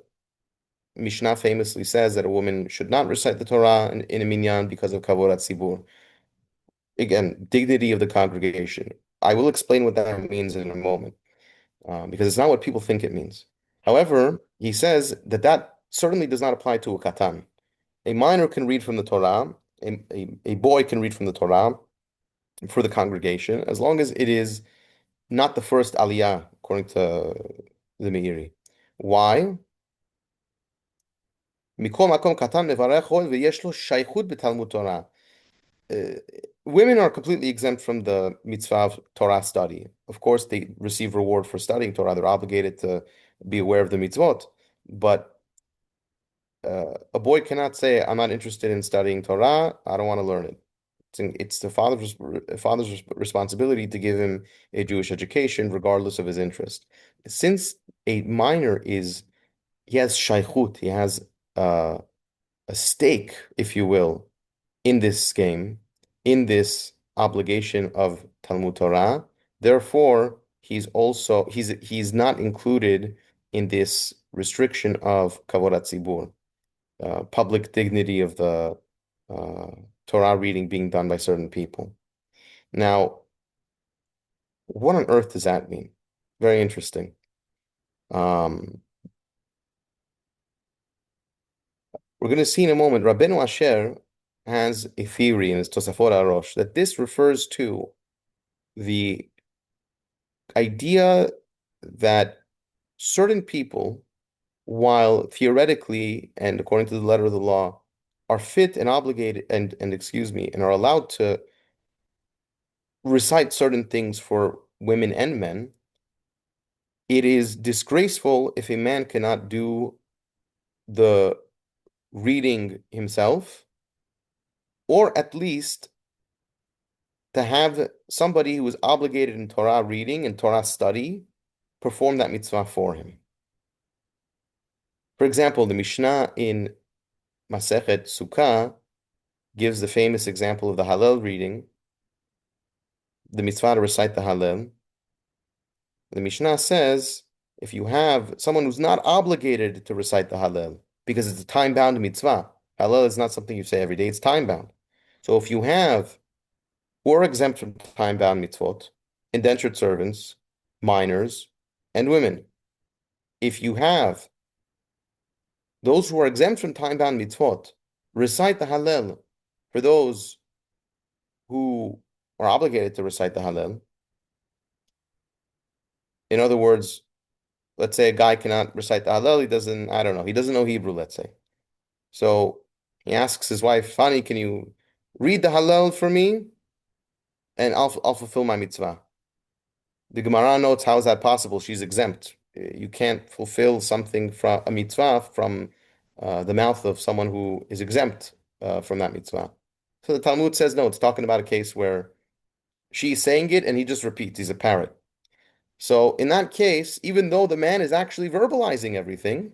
[SPEAKER 2] Mishnah famously says that a woman should not recite the Torah in a minyan because of kavod tzibur. Again, dignity of the congregation. I will explain what that means in a moment, because it's not what people think it means. However, he says that that certainly does not apply to a katan. A minor can read from the Torah, a boy can read from the Torah for the congregation, as long as it is not the first aliyah, according to the Meiri. Why? מכל מקום קטן מברך עוד ויש לו שייכות בתלמוד תורה. Women are completely exempt from the mitzvah of Torah study. Of course, they receive reward for studying Torah. They're obligated to be aware of the mitzvot. But a boy cannot say, "I'm not interested in studying Torah. I don't want to learn it." It's the father's responsibility to give him a Jewish education, regardless of his interest. Since a minor he has shaykhut, he has a stake, if you will, in this game, in this obligation of Talmud Torah. Therefore, he's not included in this restriction of kavod tzibur, public dignity of the Torah reading being done by certain people. Now, what on earth does that mean? Very interesting. We're going to see in a moment, Rabbeinu Asher has a theory in his Tosafot HaRosh that this refers to the idea that certain people, while theoretically and according to the letter of the law, are fit and obligated and are allowed to recite certain things for women and men, it is disgraceful if a man cannot do the reading himself, or at least to have somebody who is obligated in Torah reading and Torah study perform that mitzvah for him. For example, the Mishnah in Masechet Sukkah gives the famous example of the Hallel reading, the mitzvah to recite the Hallel. The Mishnah says, if you have someone who's not obligated to recite the Hallel, because it's a time-bound mitzvah, Hallel is not something you say every day, it's time-bound. So if you have who are exempt from time-bound mitzvot, indentured servants, minors, and women, if you have those who are exempt from time-bound mitzvot recite the Hallel for those who are obligated to recite the Hallel. In other words, let's say a guy cannot recite the Hallel, he doesn't know Hebrew, let's say. So he asks his wife, Fanny, can you read the Hallel for me? And I'll fulfill my mitzvah. The Gemara notes, how is that possible? She's exempt. You can't fulfill something from a mitzvah from the mouth of someone who is exempt from that mitzvah. So the Talmud says, no, it's talking about a case where she's saying it and he just repeats. He's a parrot. So in that case, even though the man is actually verbalizing everything,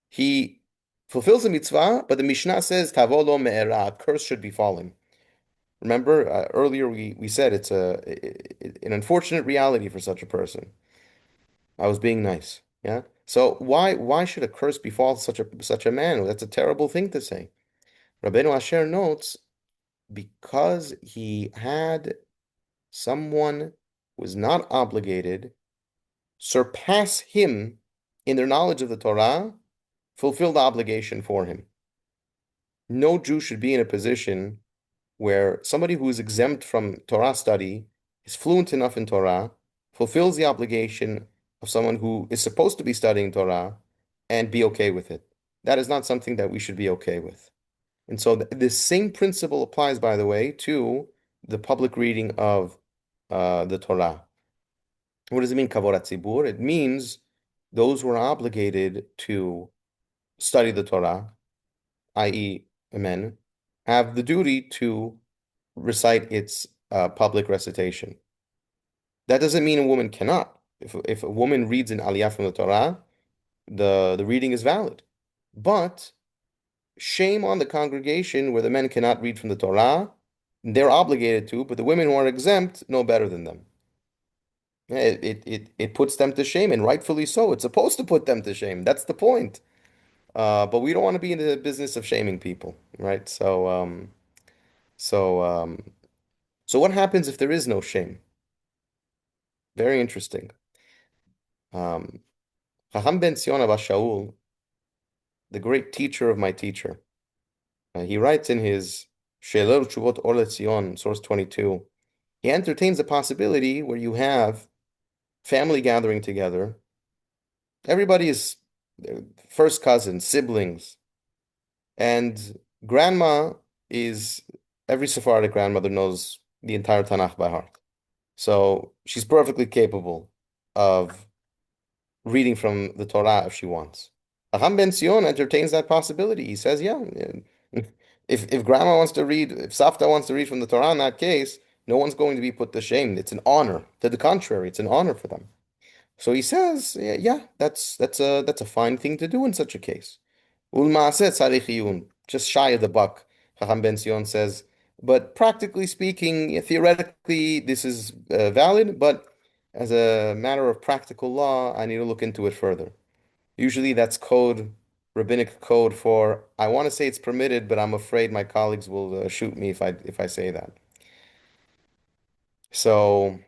[SPEAKER 2] he fulfills the mitzvah, but the Mishnah says, Tavo lo me'era, a curse should befall him. Remember, earlier we said it's an unfortunate reality for such a person. I was being nice. Yeah. So why should a curse befall such a man? That's a terrible thing to say. Rabbeinu Asher notes, because he had someone who was not obligated surpass him in their knowledge of the Torah, fulfill the obligation for him. No Jew should be in a position where somebody who is exempt from Torah study is fluent enough in Torah, fulfills the obligation, of someone who is supposed to be studying Torah and be okay with it. That is not something that we should be okay with. And so this same principle applies, by the way, to the public reading of the Torah. What does it mean, kavod tzibur? It means those who are obligated to study the Torah, i.e., men, have the duty to recite its public recitation. That doesn't mean a woman cannot. If a woman reads an aliyah from the Torah, the reading is valid. But shame on the congregation where the men cannot read from the Torah. They're obligated to, but the women who are exempt know better than them. It puts them to shame, and rightfully so. It's supposed to put them to shame. That's the point. But we don't want to be in the business of shaming people, right? So, so what happens if there is no shame? Very interesting. Chacham ben Zion Abba Shaul, the great teacher of my teacher, he writes in his She'elah Tshuvot Or LeTzion, source 22, he entertains the possibility where you have family gathering together. Everybody is first cousins, siblings, and grandma is every Sephardic grandmother knows the entire Tanakh by heart. So she's perfectly capable of reading from the Torah if she wants. Aham Ben Sion entertains that possibility. He says, yeah, if grandma wants to read, if Safta wants to read from the Torah in that case, no one's going to be put to shame. It's an honor. To the contrary, it's an honor for them. So he says, yeah, that's a fine thing to do in such a case. Ulmaaseh tzarich iyun, just shy of the buck, Chacham Ben Sion says. But practically speaking, theoretically, this is valid, but as a matter of practical law, I need to look into it further. Usually that's code, rabbinic code for, I want to say it's permitted, but I'm afraid my colleagues will shoot me if I say that. So,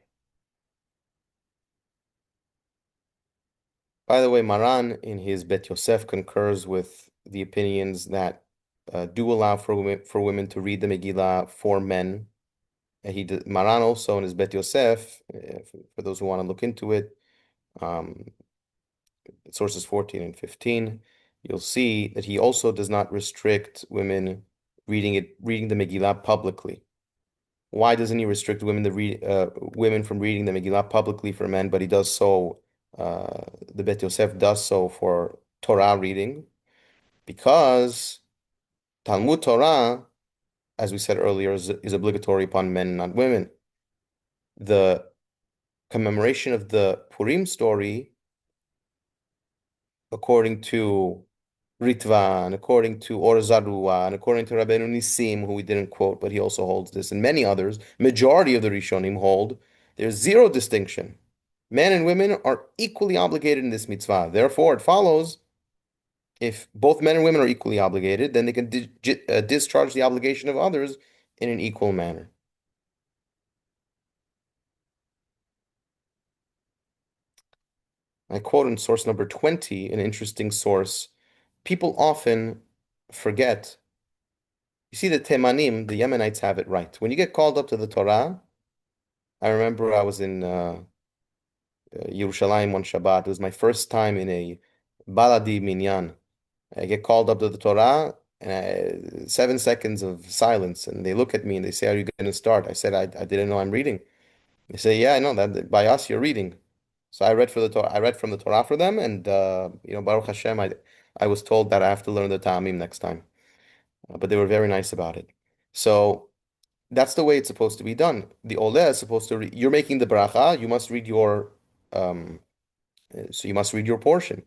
[SPEAKER 2] by the way, Maran in his Bet Yosef concurs with the opinions that do allow for women to read the Megillah for men. Maran also in his Bet Yosef, for those who want to look into it, um, sources 14 and 15, you'll see that he also does not restrict women reading the Megillah publicly. Why doesn't he restrict women from reading the Megillah publicly for men, but he does so, the Bet Yosef does so for Torah reading? Because Talmud Torah, as we said earlier, is obligatory upon men, not women. The commemoration of the Purim story, according to Ritva, and according to Or Zarua, and according to Rabbeinu Nisim, who we didn't quote, but he also holds this, and many others, majority of the rishonim hold, there's zero distinction. Men and women are equally obligated in this mitzvah. Therefore, it follows, if both men and women are equally obligated, then they can discharge the obligation of others in an equal manner. I quote in source number 20, an interesting source. People often forget. You see, the Temanim, the Yemenites have it right. When you get called up to the Torah, I remember I was in Yerushalayim one Shabbat. It was my first time in a Baladi Minyan. I get called up to the Torah, and 7 seconds of silence, and they look at me and they say, "Are you going to start?" I said, "I didn't know I'm reading." They say, "Yeah, I know that by us you're reading." So I read for the Torah. I read from the Torah for them, and Baruch Hashem, I was told that I have to learn the Ta'amim next time, but they were very nice about it. So that's the way it's supposed to be done. The Oleh is supposed to read. You're making the bracha. You must read your um, so you must read your portion.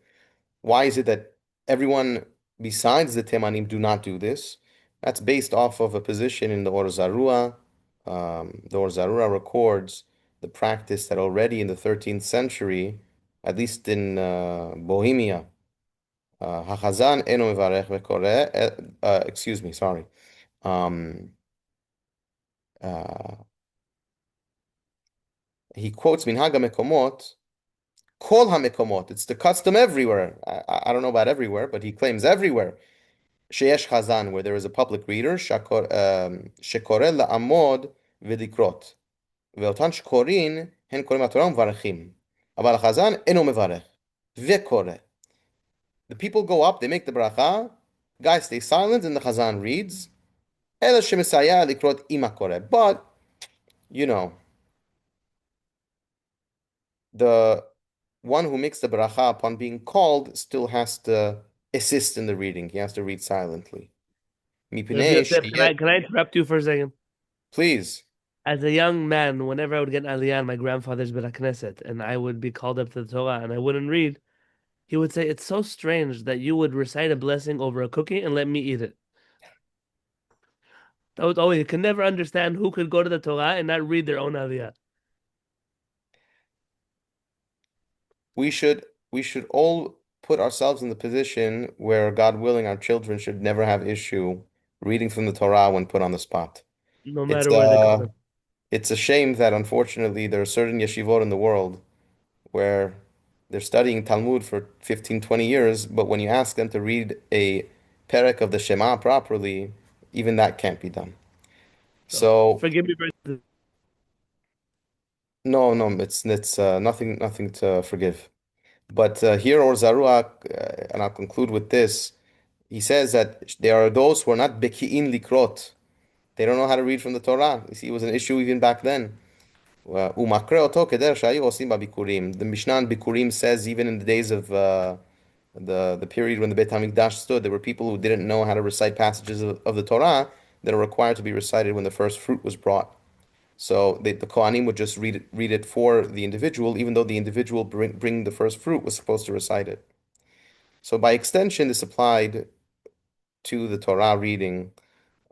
[SPEAKER 2] Why is it that everyone besides the Temanim do not do this? That's based off of a position in the Or Zarua. The Or Zarua records the practice that already in the 13th century, at least in Bohemia, Hachazan eno mevarech v'koreh, excuse me, sorry. Um, uh, he quotes Minhag HaMekomot, Kol HaMekomot. It's the custom everywhere. I don't know about everywhere, but he claims everywhere. Sheyesh Chazan, where there is a public reader, shekoreh la'amod v'dikrot. Ve'otan shkorin hen korim haTorah u'mvarechim. אבל החזן אינו מברך וקורא. The people go up, they make the bracha, guys stay silent, and the chazan reads, אלא שמסייע לקרות עם הקורא. But, you know, the one who makes the bracha upon being called still has to assist in the reading. He has to read silently.
[SPEAKER 1] Rabbi
[SPEAKER 2] מפני
[SPEAKER 1] Yosef,
[SPEAKER 2] שיהיה,
[SPEAKER 1] can I interrupt you for a second?
[SPEAKER 2] please.
[SPEAKER 1] As a young man, whenever I would get Aliyah on my grandfather's Beit Knesset, and I would be called up to the Torah and I wouldn't read, he would say, "It's so strange that you would recite a blessing over a cookie and let me eat it." That was always, you can never understand who could go to the Torah and not read their own Aliyah.
[SPEAKER 2] We should all put ourselves in the position where, God willing, our children should never have issue reading from the Torah when put on the spot.
[SPEAKER 1] No
[SPEAKER 2] It's
[SPEAKER 1] matter where they come from.
[SPEAKER 2] it's a shame that unfortunately there are certain yeshivot in the world where they're studying Talmud for 15, 20 years, but when you ask them to read a perek of the Shema properly, even that can't be done.
[SPEAKER 1] So
[SPEAKER 2] So
[SPEAKER 1] forgive me for this.
[SPEAKER 2] no, no, it's nothing to forgive. But here or Zaruach, and I'll conclude with this. He says that there are those who are not beki'in likrot. They don't know how to read from the Torah. You see, it was an issue even back then. ו"מקריא אותו כדרך שהיו עושים בביקורים." The Mishnah in Bikurim says even in the days of the period when the Beit HaMikdash stood, there were people who didn't know how to recite passages of the Torah that are required to be recited when the first fruit was brought. So the Kohanim would just read it for the individual, even though the individual bring the first fruit was supposed to recite it. So by extension, this applied to the Torah reading,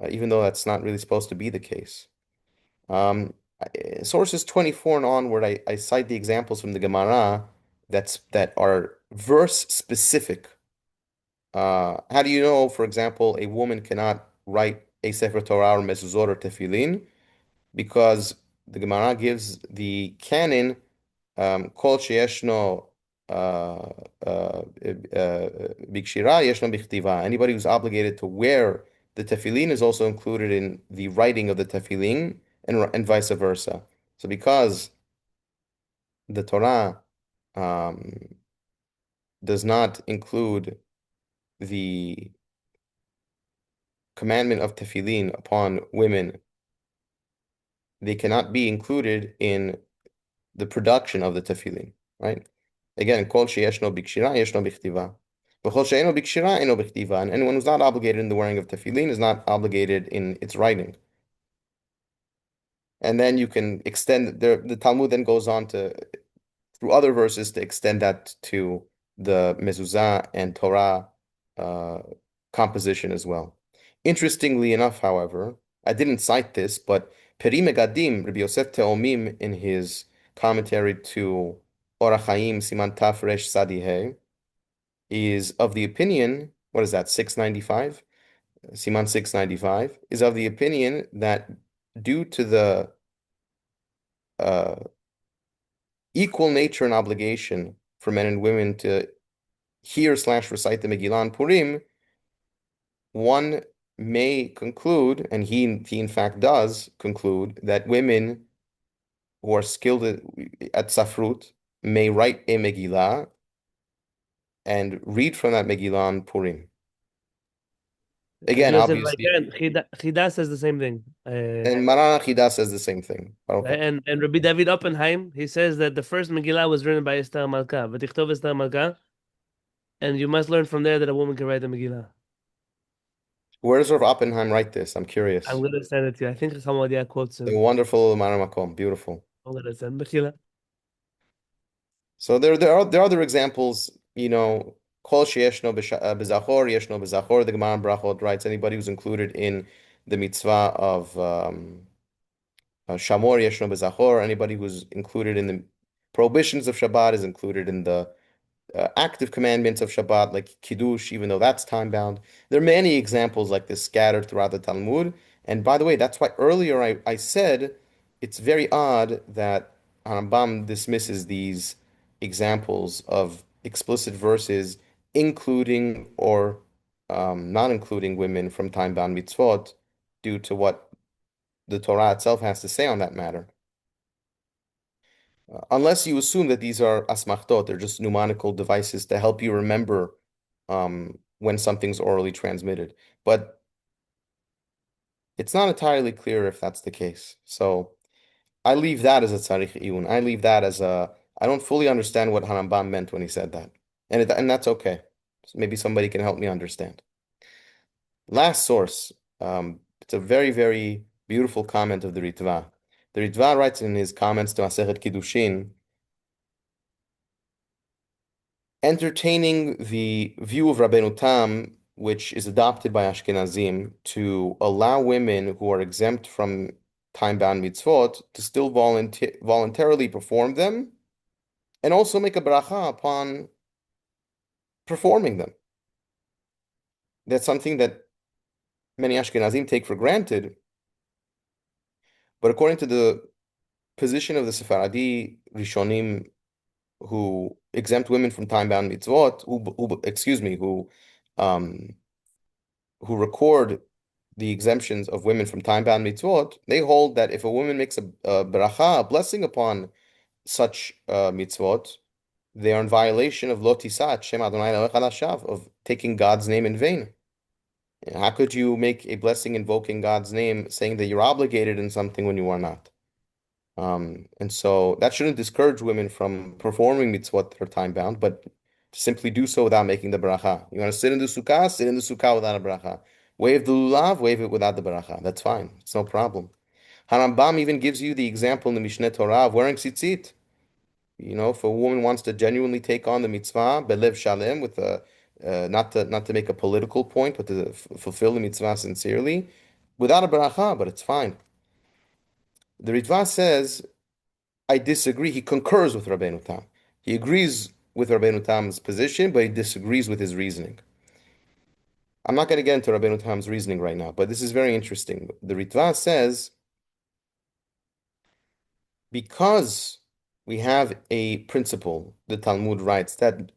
[SPEAKER 2] even though that's not really supposed to be the case. Sources 24 and onward, I cite the examples from the Gemara that are verse specific. How do you know, for example, a woman cannot write a Sefer Torah or Mezuzot or Tefillin? Because the Gemara gives the canon, Kol sheyeshno bikshira yeshno bichtiva. Anybody who's obligated to wear the tefillin is also included in the writing of the tefillin, and vice versa. So because the Torah does not include the commandment of tefillin upon women, they cannot be included in the production of the tefillin, right? Again, kol sheyeshno bikshira yeshno bichtiva. V'chol she'eno bikshira eno bichtiva. And anyone who's not obligated in the wearing of tefillin is not obligated in its writing. And then you can extend the Talmud then goes on to through other verses to extend that to the mezuzah and Torah composition as well. Interestingly enough, however, I didn't cite this, but Peri Megadim, Rabbi Yosef Teomim, in his commentary to Orach Chaim Siman Taf Resh Sadi He, is of the opinion, what is that, 695? Siman 695, is of the opinion that due to the equal nature and obligation for men and women to hear/recite the Megillah on Purim, one may conclude, and he in fact does conclude, that women who are skilled at Safrut may write a Megillah and read from that Megillah on Purim.
[SPEAKER 1] Rabbi
[SPEAKER 2] Again,
[SPEAKER 1] Yosef
[SPEAKER 2] obviously,
[SPEAKER 1] Zarnighian, Chida says the same thing.
[SPEAKER 2] and Maran Achida says the same thing. Baruch Atah.
[SPEAKER 1] And Rabbi David Oppenheim, he says that the first Megillah was written by Esther Malka, V'tichtov Esther Malka, and you must learn from there that a woman can write the Megillah.
[SPEAKER 2] Where does Rav Oppenheim write this? I'm
[SPEAKER 1] I'm
[SPEAKER 2] curious.
[SPEAKER 1] going to send it to you. I think Chamadia quotes
[SPEAKER 2] The
[SPEAKER 1] him.
[SPEAKER 2] wonderful Maran Makom, beautiful.
[SPEAKER 1] I'm going to send Megillah.
[SPEAKER 2] So there are other examples, Kol sheyeshno bezachor, yeshno bezachor. The Gemara in Brachot writes anybody who's included in the mitzvah of Shamor yeshno bezachor. Anybody who's included in the prohibitions of Shabbat is included in the active commandments of Shabbat, like Kiddush, even though that's time bound. There are many examples like this scattered throughout the Talmud. And by the way, that's why earlier I said it's very odd that Rambam dismisses these examples of explicit verses, including or not including women from time bound mitzvot, due to what the Torah itself has to say on that matter. Unless you assume that these are asmachtot, they're just mnemonical devices to help you remember when something's orally transmitted. But it's not entirely clear if that's the case. So I leave that as a tzarich iyun. I leave that as a, I don't fully understand what Harambam meant when he said that. And that's okay. So maybe somebody can help me understand. Last source. It's a very, very beautiful comment of the Ritva. The Ritva writes in his comments to Masechet Kiddushin, entertaining the view of Rabbeinu Tam, which is adopted by Ashkenazim, to allow women who are exempt from time-bound mitzvot to still voluntarily perform them, and also make a bracha upon performing them. That's something that many Ashkenazim take for granted, but according to the position of the Sephardi rishonim who exempt women from time-bound mitzvot, um, who record the exemptions of women from time-bound mitzvot, they hold that if a woman makes a bracha, a blessing upon such mitzvot, they are in violation of lo tisat Shem Adonai Elohecha Lashav, of taking God's name in vain. How could you make a blessing invoking God's name, saying that you're obligated in something when you are not? And so that shouldn't discourage women from performing mitzvot that are time-bound, but to simply do so without making the bracha. You want to sit in the sukkah without a bracha. Wave the lulav, wave it without the bracha. That's fine. It's no problem. Harambam even gives you the example in the Mishneh Torah of wearing tzitzit. You know, if a woman wants to genuinely take on the mitzvah, belev shalem, with a not to make a political point, but to fulfill the mitzvah sincerely, without a bracha, but it's fine. The Ritva says, I disagree. He concurs with Rabbeinu Tam. He agrees with Rabbeinu Tam's position, but he disagrees with his reasoning. I'm not going to get into Rabbeinu Tam's reasoning right now, but this is very interesting. The Ritva says, because we have a principle, the Talmud writes, that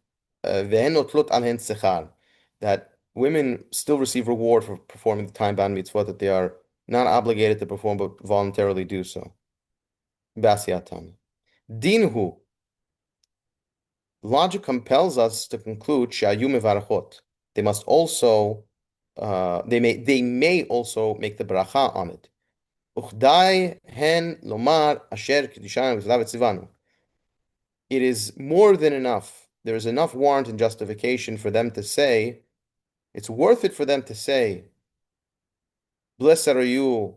[SPEAKER 2] that women still receive reward for performing the time-bound mitzvot that they are not obligated to perform, but voluntarily do so. Dinhu, logic compels us to conclude shayu mevarachot. They must also, they may also make the bracha on it. Uchdai hen lomar asher kiddushan v'tzivanu. It is more than enough. There is enough warrant and justification for them to say, it's worth it for them to say, blessed are you,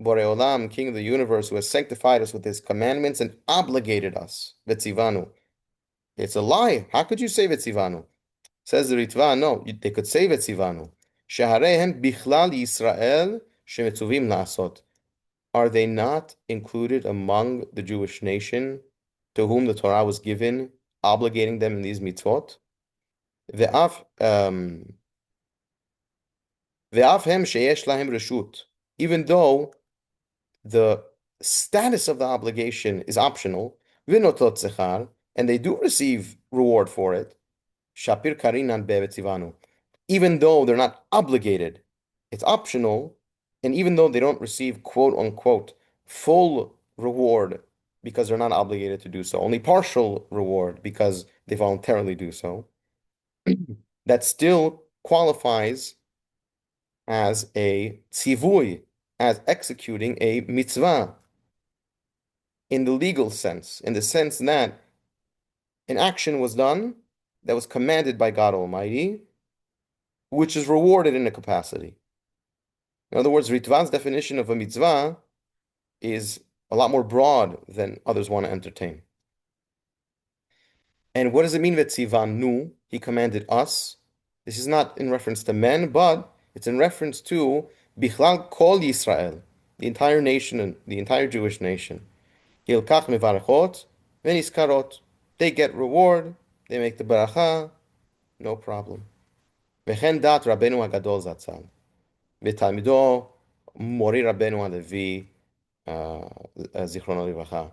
[SPEAKER 2] Borei Olam, King of the universe, who has sanctified us with his commandments and obligated us, v'tzivanu. It's a lie. How could you say v'tzivanu? Says the Ritva, no, they could say v'tzivanu. Shaharehem bichlal Yisrael shemitzuvim la'asot. Are they not included among the Jewish nation to whom the Torah was given, obligating them in these mitzvot? Ve'af hem sheyesh lahem reshut. Even though the status of the obligation is optional, v'notot zechar, and they do receive reward for it, shapir karinan be'etzivanu. Even though they're not obligated, it's optional, and even though they don't receive quote unquote full reward because they're not obligated to do so, only partial reward because they voluntarily do so, that still qualifies as a tzivui, as executing a mitzvah in the legal sense, in the sense that an action was done that was commanded by God Almighty, which is rewarded in a capacity. In other words, Ritva's definition of a mitzvah is a lot more broad than others want to entertain. And what does it mean vetzivanu? He commanded us. This is not in reference to men, but it's in reference to bichlal kol Yisrael, the entire nation, the entire Jewish nation. Hilkach mevarachot v'niskarot. They get reward. They make the baracha. No problem. V'chen dat Rabbeinu Hagadol Zatzal. V'talmido Mori Rabbeinu Halevi Zichrono Livracha.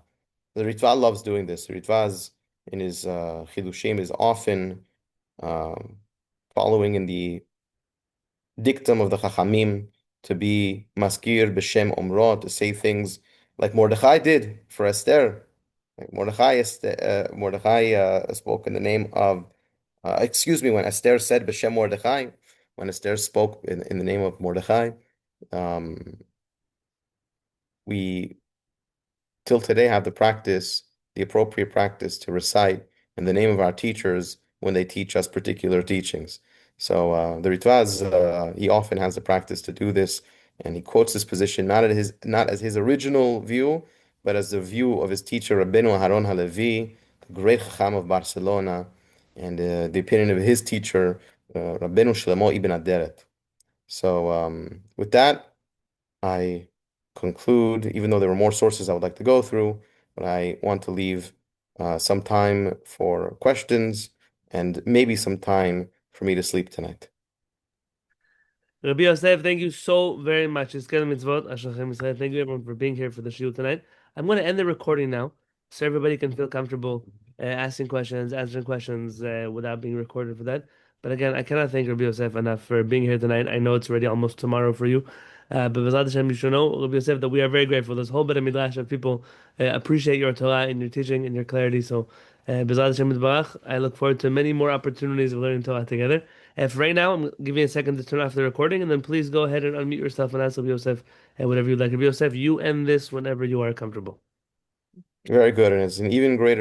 [SPEAKER 2] The Ritva loves doing this. The Ritva in his Chidushim is often following in the dictum of the Chachamim to be maskir b'shem omro, to say things like Mordechai did for Esther. Like Mordechai spoke in the name of, excuse me, when Esther said B'Shem Mordechai, when Esther spoke in the name of Mordechai, um, we till today have the appropriate practice to recite in the name of our teachers when they teach us particular teachings. So the Ritwaz, he often has the practice to do this, and he quotes this position not as his original view, but as the view of his teacher Rabbeinu Haron Halevi, the great Chacham of Barcelona, and the opinion of his teacher Rabbeinu Shlomo ibn Aderet. So with that, I conclude, even though there were more sources I would like to go through, but I want to leave some time for questions and maybe some time for me to sleep tonight.
[SPEAKER 1] Rabbi Yosef, thank you so very much. It's Kehillat Mitzvot. Ashachem Yisrael. Thank you everyone for being here for the Shiur tonight. I'm going to end the recording now so everybody can feel comfortable asking questions, answering questions without being recorded for that. But again, I cannot thank Rabbi Yosef enough for being here tonight. I know it's already almost tomorrow for you. But B'ezrat Hashem, you should know, Rabbi Yosef, that we are very grateful. There's a whole bit of Midrash of people appreciate your Torah and your teaching and your clarity. So, B'ezrat Hashem Yitbarach, I look forward to many more opportunities of learning Torah together. If right now, I'm giving you a second to turn off the recording, and then please go ahead and unmute yourself and ask Rabbi Yosef whatever you'd like. Rabbi Yosef, you end this whenever you are comfortable.
[SPEAKER 2] Very good, and it's an even greater